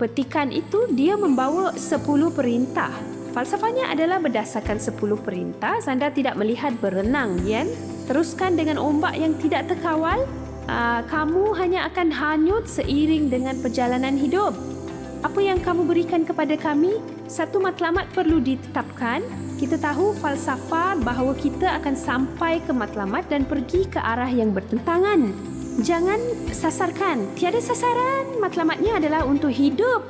petikan itu, dia membawa 10 perintah. Falsafahnya adalah berdasarkan 10 perintah. Anda tidak melihat berenang, Yen. Teruskan dengan ombak yang tidak terkawal. Kamu hanya akan hanyut seiring dengan perjalanan hidup. Apa yang kamu berikan kepada kami? Satu matlamat perlu ditetapkan. Kita tahu falsafah bahawa kita akan sampai ke matlamat dan pergi ke arah yang bertentangan. Jangan sasarkan. Tiada sasaran. Matlamatnya adalah untuk hidup.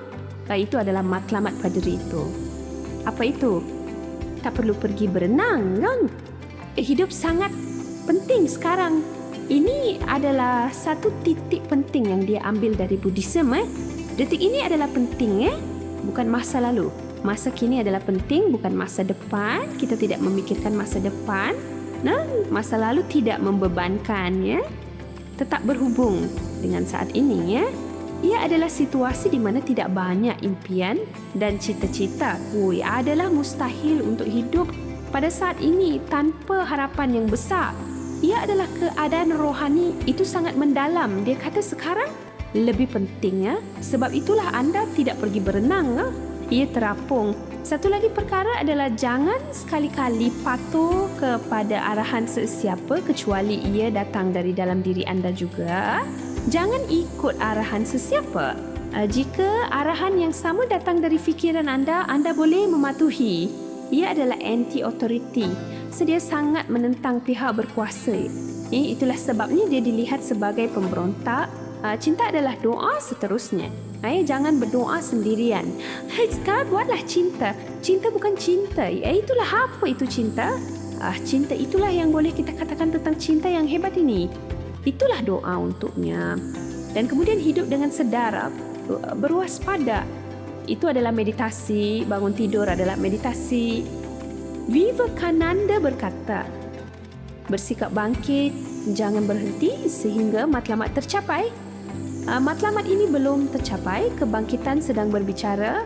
Itu adalah matlamat pada diri itu. Apa itu? Tak perlu pergi berenang, kan? Hidup sangat penting sekarang. Ini adalah satu titik penting yang dia ambil dari Buddhism. Detik ini adalah penting, bukan masa lalu. Masa kini adalah penting, bukan masa depan. Kita tidak memikirkan masa depan. Masa lalu tidak membebankan, Tetap berhubung dengan saat ini, Ia adalah situasi di mana tidak banyak impian dan cita-cita. Adalah mustahil untuk hidup pada saat ini tanpa harapan yang besar. Ia adalah keadaan rohani itu sangat mendalam. Dia kata sekarang lebih penting, sebab itulah anda tidak pergi berenang. Ia terapung. Satu lagi perkara adalah jangan sekali-kali patuh kepada arahan sesiapa kecuali ia datang dari dalam diri anda juga. Jangan ikut arahan sesiapa. Jika arahan yang sama datang dari fikiran anda, anda boleh mematuhi. Ia adalah anti-authority. Dia sangat menentang pihak berkuasa. Itulah sebabnya dia dilihat sebagai pemberontak. Cinta adalah doa seterusnya. Jangan berdoa sendirian. Sekarang buatlah cinta. Cinta bukan cinta. Itulah apa itu cinta? Cinta itulah yang boleh kita katakan tentang cinta yang hebat ini. Itulah doa untuknya. dan kemudian hidup dengan sedar, berwaspada. Itu adalah meditasi, bangun tidur adalah meditasi. Vivekananda berkata, bersikap bangkit, jangan berhenti sehingga matlamat tercapai. Matlamat ini belum tercapai, kebangkitan sedang berbicara.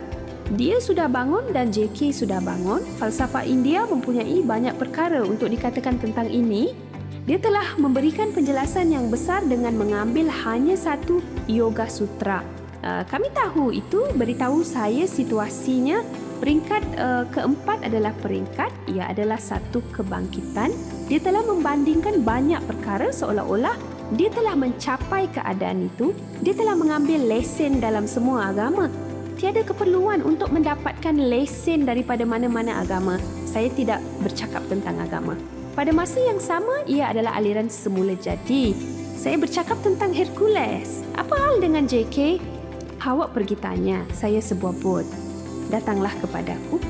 Dia sudah bangun dan JK sudah bangun. Falsafah India mempunyai banyak perkara untuk dikatakan tentang ini. Dia telah memberikan penjelasan yang besar dengan mengambil hanya satu Yoga Sutra. Kami tahu itu, beritahu saya situasinya. Peringkat keempat adalah peringkat, ia adalah satu kebangkitan. Dia telah membandingkan banyak perkara seolah-olah dia telah mencapai keadaan itu. Dia telah mengambil lesen dalam semua agama. Tiada keperluan untuk mendapatkan lesen daripada mana-mana agama. Saya tidak bercakap tentang agama. Pada masa yang sama, ia adalah aliran semula jadi. Saya bercakap tentang Hercules. Apa hal dengan JK? Awak pergi tanya, saya sebuah bot. Datanglah kepadaku.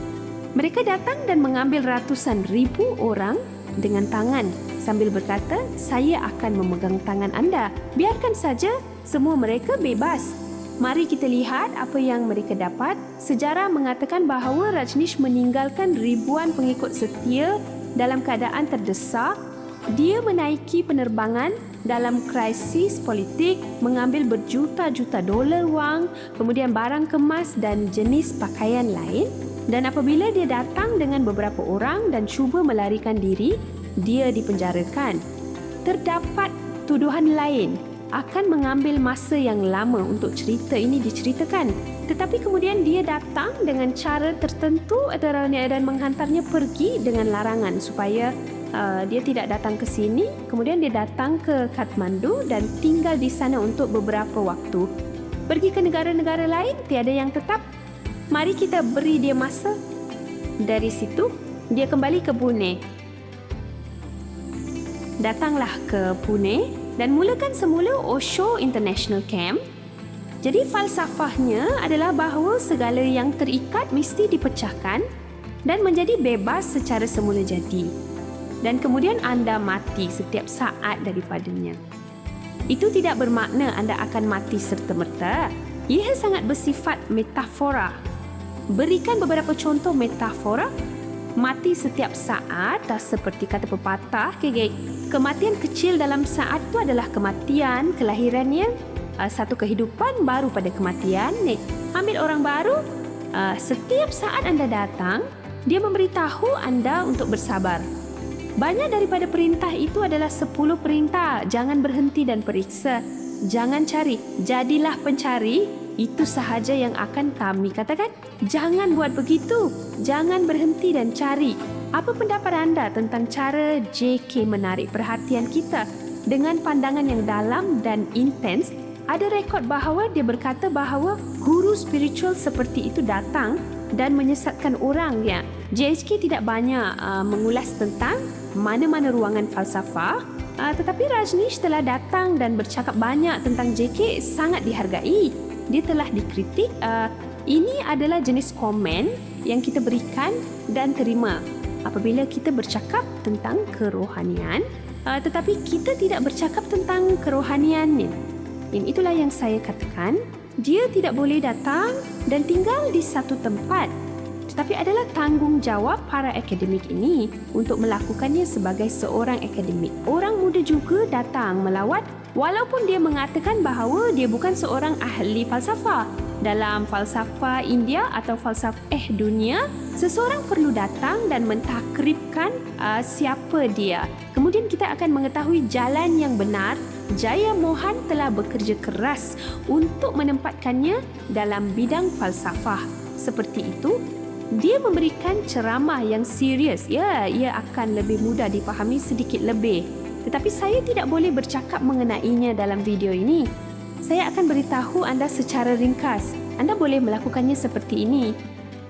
Mereka datang dan mengambil ratusan ribu orang dengan tangan sambil berkata, saya akan memegang tangan anda. Biarkan saja, semua mereka bebas. Mari kita lihat apa yang mereka dapat. Sejarah mengatakan bahawa Rajneesh meninggalkan ribuan pengikut setia dalam keadaan terdesak. Dia menaiki penerbangan dalam krisis politik, mengambil berjuta-juta dolar wang, kemudian barang kemas dan jenis pakaian lain. Dan apabila dia datang dengan beberapa orang dan cuba melarikan diri, dia dipenjarakan. Terdapat tuduhan lain. Akan mengambil masa yang lama untuk cerita ini diceritakan. Tetapi kemudian dia datang dengan cara tertentu dan menghantarnya pergi dengan larangan supaya dia tidak datang ke sini. Kemudian dia datang ke Kathmandu dan tinggal di sana untuk beberapa waktu. Pergi ke negara-negara lain, tiada yang tetap. Mari kita beri dia masa. Dari situ, dia kembali ke Pune. Datanglah ke Pune dan mulakan semula Osho International Camp. Jadi falsafahnya adalah bahawa segala yang terikat mesti dipecahkan dan menjadi bebas secara semula jadi. Dan kemudian anda mati setiap saat daripadanya. Itu tidak bermakna anda akan mati serta-merta. Ia sangat bersifat metafora. Berikan beberapa contoh metafora. Mati setiap saat, dah seperti kata pepatah, kematian kecil dalam saat itu adalah kematian, kelahirannya, satu kehidupan baru pada kematian. Ambil orang baru, setiap saat anda datang, dia memberitahu anda untuk bersabar. Banyak daripada perintah itu adalah 10 perintah. Jangan berhenti dan periksa. Jangan cari, jadilah pencari. Itu sahaja yang akan kami katakan. Jangan buat begitu. Jangan berhenti dan cari. Apa pendapat anda tentang cara JK menarik perhatian kita dengan pandangan yang dalam dan intens? Ada rekod bahawa dia berkata bahawa guru spiritual seperti itu datang dan menyesatkan orang. Ya, JK tidak banyak mengulas tentang mana-mana ruangan falsafah, tetapi Rajneesh telah datang dan bercakap banyak tentang JK, sangat dihargai. Dia telah dikritik. Ini adalah jenis komen yang kita berikan dan terima apabila kita bercakap tentang kerohanian, tetapi kita tidak bercakap tentang kerohaniannya. Dan itulah yang saya katakan, dia tidak boleh datang dan tinggal di satu tempat, tetapi adalah tanggungjawab para akademik ini untuk melakukannya sebagai seorang akademik. Orang muda juga datang melawat walaupun dia mengatakan bahawa dia bukan seorang ahli falsafah. Dalam falsafah India atau falsafah dunia, seseorang perlu datang dan mentakribkan siapa dia. Kemudian kita akan mengetahui jalan yang benar. Jaya Mohan telah bekerja keras untuk menempatkannya dalam bidang falsafah. Seperti itu, dia memberikan ceramah yang serius. Ya, ia akan lebih mudah dipahami sedikit lebih. Tetapi saya tidak boleh bercakap mengenainya dalam video ini. Saya akan beritahu anda secara ringkas. Anda boleh melakukannya seperti ini.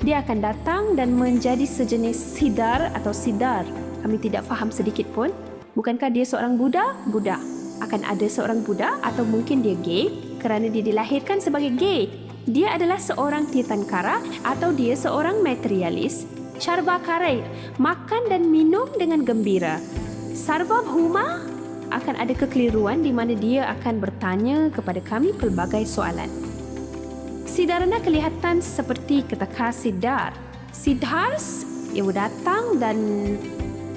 Dia akan datang dan menjadi sejenis sidar atau sidar. Kami tidak faham sedikit pun. Bukankah dia seorang Buddha? Buddha. Akan ada seorang Buddha atau mungkin dia gay kerana dia dilahirkan sebagai gay. Dia adalah seorang Tirthankara atau dia seorang materialis. Charvakara, makan dan minum dengan gembira. Sarvabhauma akan ada kekeliruan di mana dia akan bertanya kepada kami pelbagai soalan. Siddhartha kelihatan seperti kata Siddhar. Siddhars, ia datang dan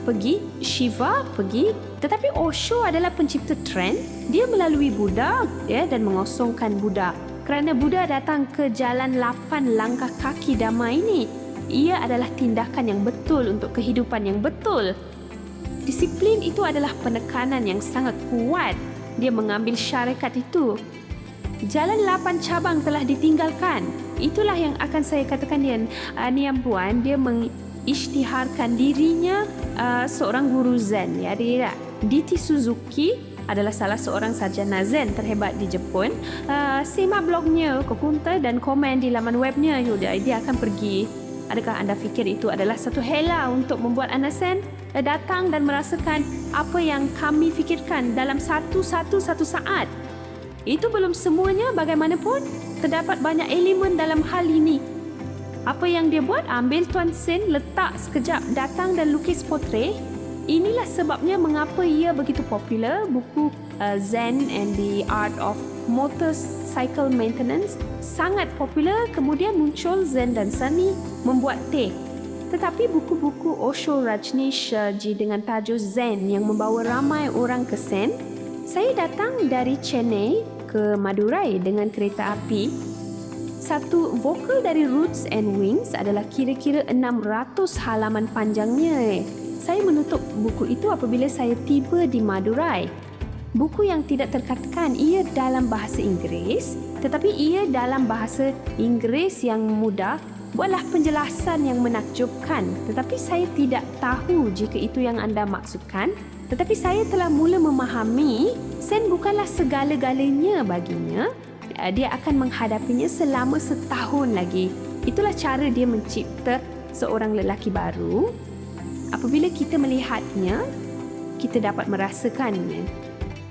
pergi, Shiva pergi. Tetapi Osho adalah pencipta trend. Dia melalui Buddha dan mengosongkan Buddha. Kerana Buddha datang ke jalan 8 langkah kaki damai ini, ia adalah tindakan yang betul untuk kehidupan yang betul. Disiplin itu adalah penekanan yang sangat kuat. Dia mengambil syarikat itu. Jalan 8 cabang telah ditinggalkan. Itulah yang akan saya katakan dia, Niam Puan, dia mengisytiharkan dirinya seorang guru Zen. Ya, dia D.T. Suzuki adalah salah seorang sarjana Zen terhebat di Jepun. Simak blognya, komentar dan komen di laman webnya. Dia akan pergi. Adakah anda fikir itu adalah satu hela untuk membuat anda Zen datang dan merasakan apa yang kami fikirkan dalam satu saat? Itu belum semuanya. Bagaimanapun, terdapat banyak elemen dalam hal ini. Apa yang dia buat? Ambil Tuan Sen, letak sekejap, datang dan lukis potret. Inilah sebabnya mengapa ia begitu popular. Buku Zen and the Art of Motorcycle Maintenance sangat popular. Kemudian muncul Zen dan Sunny membuat teh. Tetapi buku-buku Osho Rajneesh Ji dengan tajuk Zen yang membawa ramai orang ke Zen. Saya datang dari Chennai ke Madurai dengan kereta api. Satu vokal dari Roots and Wings adalah kira-kira 600 halaman panjangnya. Saya menutup buku itu apabila saya tiba di Madurai. Buku yang tidak terkatakan ia dalam bahasa Inggeris, tetapi ia dalam bahasa Inggeris yang mudah. Buatlah penjelasan yang menakjubkan, tetapi saya tidak tahu jika itu yang anda maksudkan. Tetapi saya telah mula memahami Zen bukanlah segala-galanya baginya. Dia akan menghadapinya selama setahun lagi. Itulah cara dia mencipta seorang lelaki baru. Apabila kita melihatnya, kita dapat merasakannya.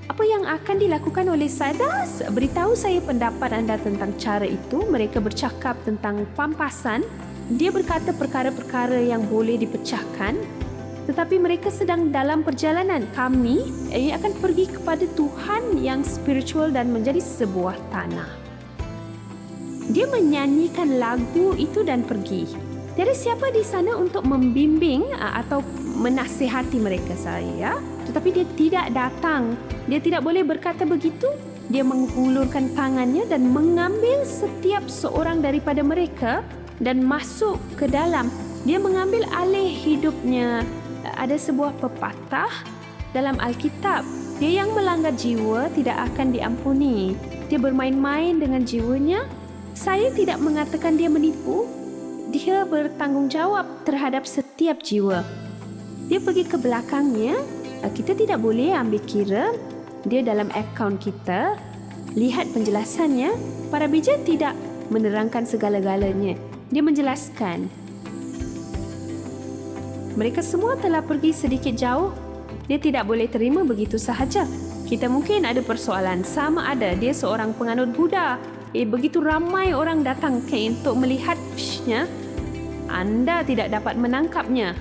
Apa yang akan dilakukan oleh Sadas? Beritahu saya pendapat anda tentang cara itu. Mereka bercakap tentang pampasan. Dia berkata perkara-perkara yang boleh dipecahkan. Tetapi mereka sedang dalam perjalanan. Kami akan pergi kepada Tuhan yang spiritual dan menjadi sebuah tanah. Dia menyanyikan lagu itu dan pergi. Tiada siapa di sana untuk membimbing atau menasihati mereka saya. Tetapi dia tidak datang. Dia tidak boleh berkata begitu. Dia menghulurkan tangannya dan mengambil setiap seorang daripada mereka dan masuk ke dalam. Dia mengambil alih hidupnya. Ada sebuah pepatah dalam Alkitab. Dia yang melanggar jiwa tidak akan diampuni. Dia bermain-main dengan jiwanya. Saya tidak mengatakan dia menipu. Dia bertanggungjawab terhadap setiap jiwa. Dia pergi ke belakangnya. Kita tidak boleh ambil kira. Dia dalam akaun kita. Lihat penjelasannya. Para bijak tidak menerangkan segala-galanya. Dia menjelaskan. Mereka semua telah pergi sedikit jauh. Dia tidak boleh terima begitu sahaja. Kita mungkin ada persoalan. Sama ada dia seorang penganut Buddha. Begitu ramai orang datang untuk melihatnya, anda tidak dapat menangkapnya.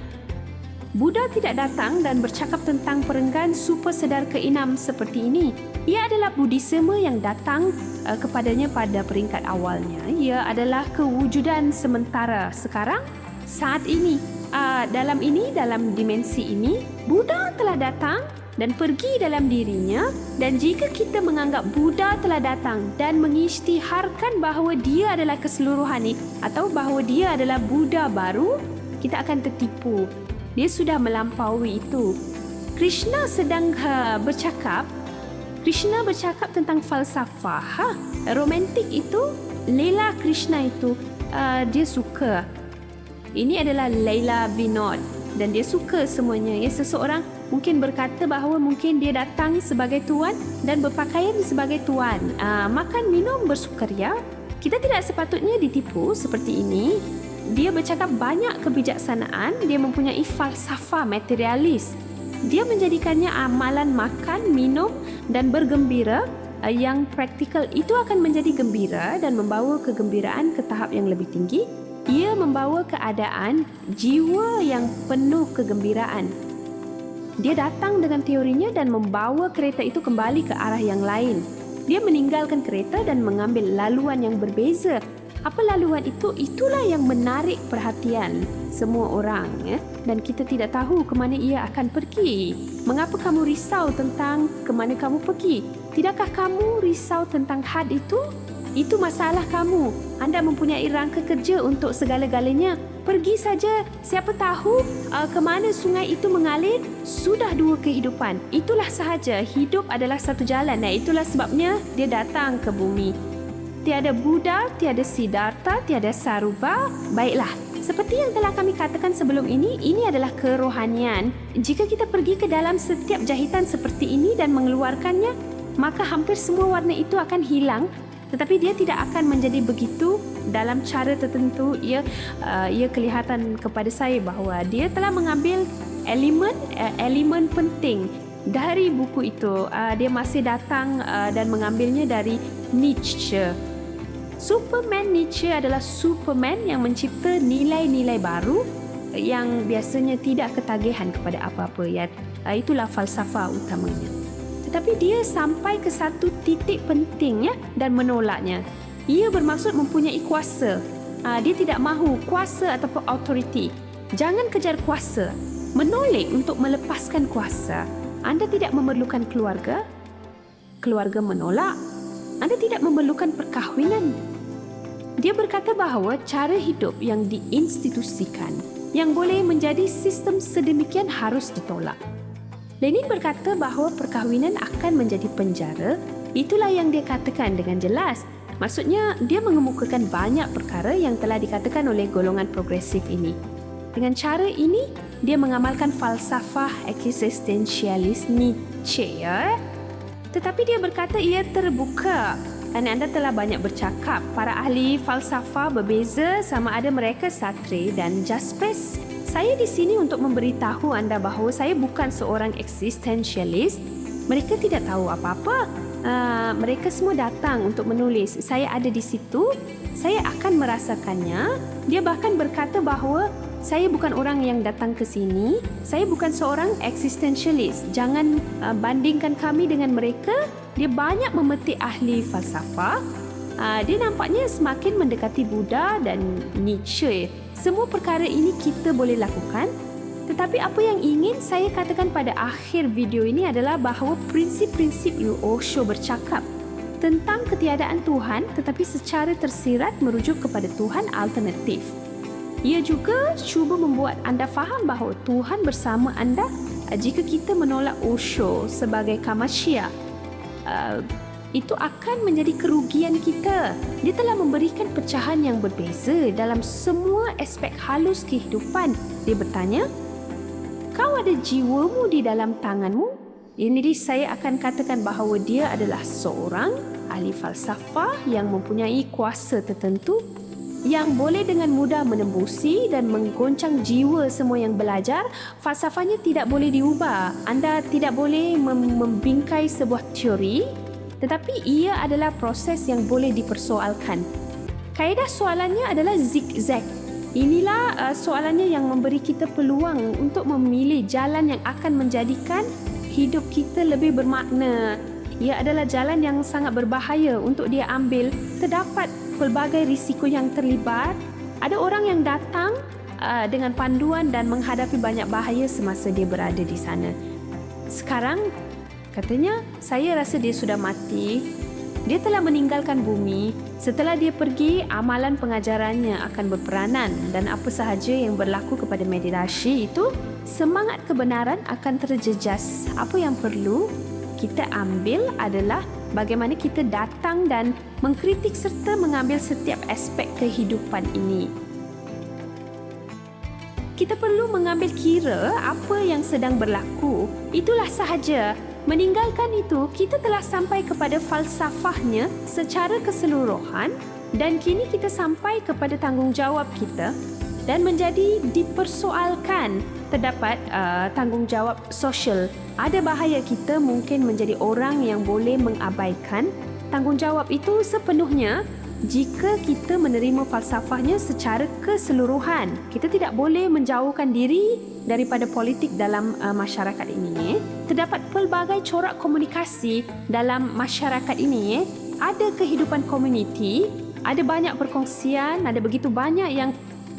Buddha tidak datang dan bercakap tentang perenggan super sedar keenam seperti ini. Ia adalah Buddhisme yang datang kepadanya pada peringkat awalnya. Ia adalah kewujudan sementara sekarang, saat ini. Dalam dimensi ini, Buddha telah datang dan pergi dalam dirinya. Dan jika kita menganggap Buddha telah datang dan mengisytiharkan bahawa dia adalah keseluruhan ini atau bahawa dia adalah Buddha baru, kita akan tertipu. Dia sudah melampaui itu. Krishna sedang bercakap tentang falsafah. Romantik itu, Leela Krishna itu, dia suka. Ini adalah Leila Vinod dan dia suka semuanya. Seseorang mungkin berkata bahawa mungkin dia datang sebagai tuan dan berpakaian sebagai tuan. Makan minum bersukaria. Kita tidak sepatutnya ditipu seperti ini. Dia bercakap banyak kebijaksanaan. Dia mempunyai falsafah materialis. Dia menjadikannya amalan makan, minum dan bergembira yang praktikal itu akan menjadi gembira dan membawa kegembiraan ke tahap yang lebih tinggi. Ia membawa keadaan jiwa yang penuh kegembiraan. dia datang dengan teorinya dan membawa kereta itu kembali ke arah yang lain. Dia meninggalkan kereta dan mengambil laluan yang berbeza. Apa laluan itu? Itulah yang menarik perhatian semua orang, ya? Dan kita tidak tahu ke mana ia akan pergi. Mengapa kamu risau tentang ke mana kamu pergi? Tidakkah kamu risau tentang had itu? Itu masalah kamu. Anda mempunyai rangka kerja untuk segala-galanya. Pergi saja. Siapa tahu ke mana sungai itu mengalir? Sudah dua kehidupan. Itulah sahaja. Hidup adalah satu jalan. Dan itulah sebabnya dia datang ke bumi. Tiada Buddha, tiada Siddhartha, tiada Saruba. Baiklah, seperti yang telah kami katakan sebelum ini adalah kerohanian. Jika kita pergi ke dalam setiap jahitan seperti ini dan mengeluarkannya, maka hampir semua warna itu akan hilang. Tetapi dia tidak akan menjadi begitu dalam cara tertentu. Ia kelihatan kepada saya bahawa dia telah mengambil elemen penting dari buku itu. Dia masih datang dan mengambilnya dari Nietzsche. Superman Nietzsche adalah Superman yang mencipta nilai-nilai baru yang biasanya tidak ketagihan kepada apa-apa. Itulah falsafah utamanya. Tetapi dia sampai ke satu titik pentingnya dan menolaknya. Ia bermaksud mempunyai kuasa. Dia tidak mahu kuasa ataupun autoriti. Jangan kejar kuasa. Menoleh untuk melepaskan kuasa. Anda tidak memerlukan keluarga. Keluarga menolak. Anda tidak memerlukan perkahwinan. Dia berkata bahawa cara hidup yang diinstitusikan, yang boleh menjadi sistem sedemikian harus ditolak. Lenin berkata bahawa perkahwinan akan menjadi penjara. Itulah yang dia katakan dengan jelas. Maksudnya, dia mengemukakan banyak perkara yang telah dikatakan oleh golongan progresif ini. Dengan cara ini, dia mengamalkan falsafah eksistensialis Nietzsche. Tetapi dia berkata ia terbuka. Dan anda telah banyak bercakap. Para ahli falsafah berbeza sama ada mereka Sartre dan Jaspers. Saya di sini untuk memberitahu anda bahawa saya bukan seorang eksistensialis. Mereka tidak tahu apa-apa. Mereka semua datang untuk menulis. Saya ada di situ. Saya akan merasakannya. Dia bahkan berkata bahawa saya bukan orang yang datang ke sini. Saya bukan seorang eksistensialis. Jangan bandingkan kami dengan mereka. Dia banyak memetik ahli falsafah. Dia nampaknya semakin mendekati Buddha dan Nietzsche. Semua perkara ini kita boleh lakukan. Tetapi apa yang ingin saya katakan pada akhir video ini adalah bahawa prinsip-prinsip Osho bercakap tentang ketiadaan Tuhan tetapi secara tersirat merujuk kepada Tuhan alternatif. Ia juga cuba membuat anda faham bahawa Tuhan bersama anda jika kita menolak Osho sebagai kamasya. Itu akan menjadi kerugian kita. Dia telah memberikan pecahan yang berbeza dalam semua aspek halus kehidupan. Dia bertanya, kau ada jiwamu di dalam tanganmu? Jadi saya akan katakan bahawa dia adalah seorang ahli falsafah yang mempunyai kuasa tertentu yang boleh dengan mudah menembusi dan menggoncang jiwa semua yang belajar. Falsafahnya tidak boleh diubah. Anda tidak boleh membingkai sebuah teori, tetapi ia adalah proses yang boleh dipersoalkan. Kaedah soalannya adalah zigzag. Inilah soalannya yang memberi kita peluang untuk memilih jalan yang akan menjadikan hidup kita lebih bermakna. Ia adalah jalan yang sangat berbahaya untuk dia ambil. Terdapat pelbagai risiko yang terlibat. Ada orang yang datang dengan panduan dan menghadapi banyak bahaya semasa dia berada di sana. Sekarang, katanya, saya rasa dia sudah mati. Dia telah meninggalkan bumi. Setelah dia pergi, amalan pengajarannya akan berperanan dan apa sahaja yang berlaku kepada meditasi itu, semangat kebenaran akan terjejas. Apa yang perlu kita ambil adalah bagaimana kita datang dan mengkritik serta mengambil setiap aspek kehidupan ini. Kita perlu mengambil kira apa yang sedang berlaku. Itulah sahaja. Meninggalkan itu, kita telah sampai kepada falsafahnya secara keseluruhan dan kini kita sampai kepada tanggungjawab kita dan menjadi dipersoalkan. Terdapat tanggungjawab sosial. Ada bahaya kita mungkin menjadi orang yang boleh mengabaikan tanggungjawab itu sepenuhnya jika kita menerima falsafahnya secara keseluruhan. Kita tidak boleh menjauhkan diri daripada politik dalam masyarakat ini. Terdapat pelbagai corak komunikasi dalam masyarakat ini. Ada kehidupan komuniti, ada banyak perkongsian, ada begitu banyak yang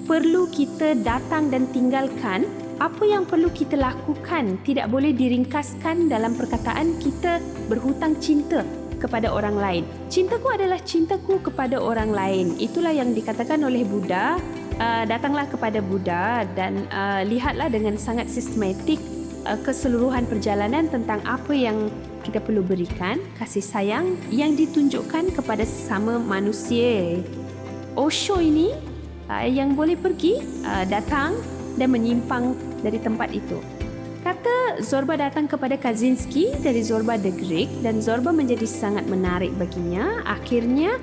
perlu kita datang dan tinggalkan. Apa yang perlu kita lakukan tidak boleh diringkaskan dalam perkataan kita berhutang cinta kepada orang lain. Cintaku adalah cintaku kepada orang lain. Itulah yang dikatakan oleh Buddha. Datanglah kepada Buddha dan lihatlah dengan sangat sistematik keseluruhan perjalanan tentang apa yang kita perlu berikan, kasih sayang yang ditunjukkan kepada sesama manusia. Osho ini yang boleh pergi, datang dan menyimpang dari tempat itu. Kata Zorba datang kepada Kaczynski dari Zorba the Greek dan Zorba menjadi sangat menarik baginya. Akhirnya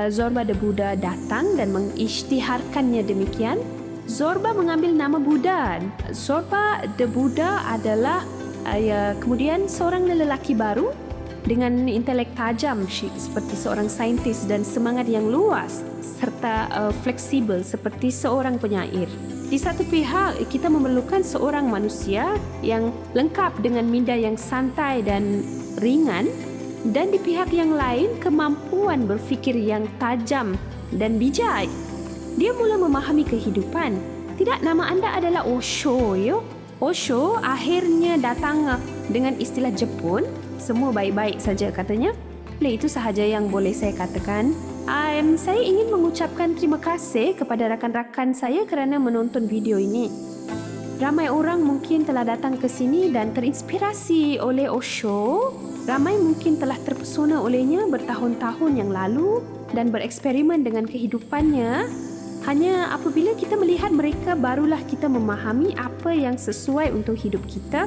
Zorba the Buddha datang dan mengisytiharkannya demikian. Zorba mengambil nama Buddha. Zorba the Buddha adalah kemudian seorang lelaki baru dengan intelek tajam seperti seorang saintis dan semangat yang luas serta fleksibel seperti seorang penyair. Di satu pihak, kita memerlukan seorang manusia yang lengkap dengan minda yang santai dan ringan, dan di pihak yang lain, kemampuan berfikir yang tajam dan bijak. Dia mula memahami kehidupan. Tidak, nama anda adalah Osho, yo. Osho akhirnya datang dengan istilah Jepun. Semua baik-baik saja katanya. Itu sahaja yang boleh saya katakan. Saya ingin mengucapkan terima kasih kepada rakan-rakan saya kerana menonton video ini. Ramai orang mungkin telah datang ke sini dan terinspirasi oleh Osho. Ramai mungkin telah terpesona olehnya bertahun-tahun yang lalu dan bereksperimen dengan kehidupannya. Hanya apabila kita melihat mereka, barulah kita memahami apa yang sesuai untuk hidup kita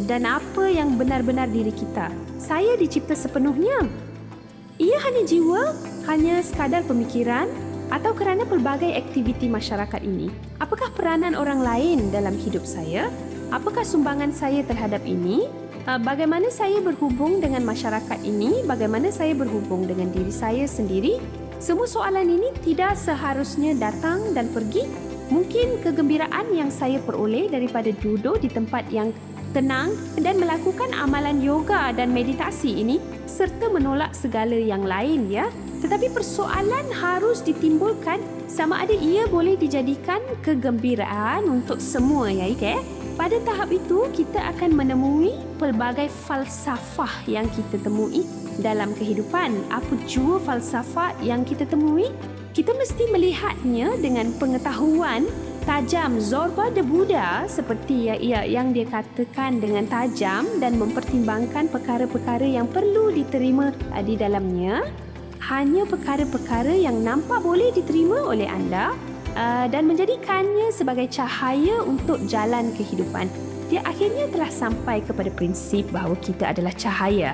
dan apa yang benar-benar diri kita. Saya dicipta sepenuhnya. Ia hanya jiwa, hanya sekadar pemikiran atau kerana pelbagai aktiviti masyarakat ini. Apakah peranan orang lain dalam hidup saya? Apakah sumbangan saya terhadap ini? Bagaimana saya berhubung dengan masyarakat ini? Bagaimana saya berhubung dengan diri saya sendiri? Semua soalan ini tidak seharusnya datang dan pergi. Mungkin kegembiraan yang saya peroleh daripada duduk di tempat yang tenang dan melakukan amalan yoga dan meditasi ini serta menolak segala yang lain, ya. Tetapi persoalan harus ditimbulkan sama ada ia boleh dijadikan kegembiraan untuk semua, ya, okay? Pada tahap itu kita akan menemui pelbagai falsafah yang kita temui dalam kehidupan. Apa jua falsafah yang kita temui? Kita mesti melihatnya dengan pengetahuan tajam. Zorba the Buddha seperti yang dia katakan dengan tajam dan mempertimbangkan perkara-perkara yang perlu diterima di dalamnya. Hanya perkara-perkara yang nampak boleh diterima oleh anda dan menjadikannya sebagai cahaya untuk jalan kehidupan. Dia akhirnya telah sampai kepada prinsip bahawa kita adalah cahaya.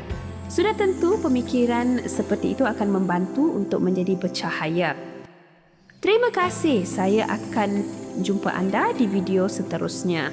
Sudah tentu pemikiran seperti itu akan membantu untuk menjadi bercahaya. Terima kasih. Saya akan jumpa anda di video seterusnya.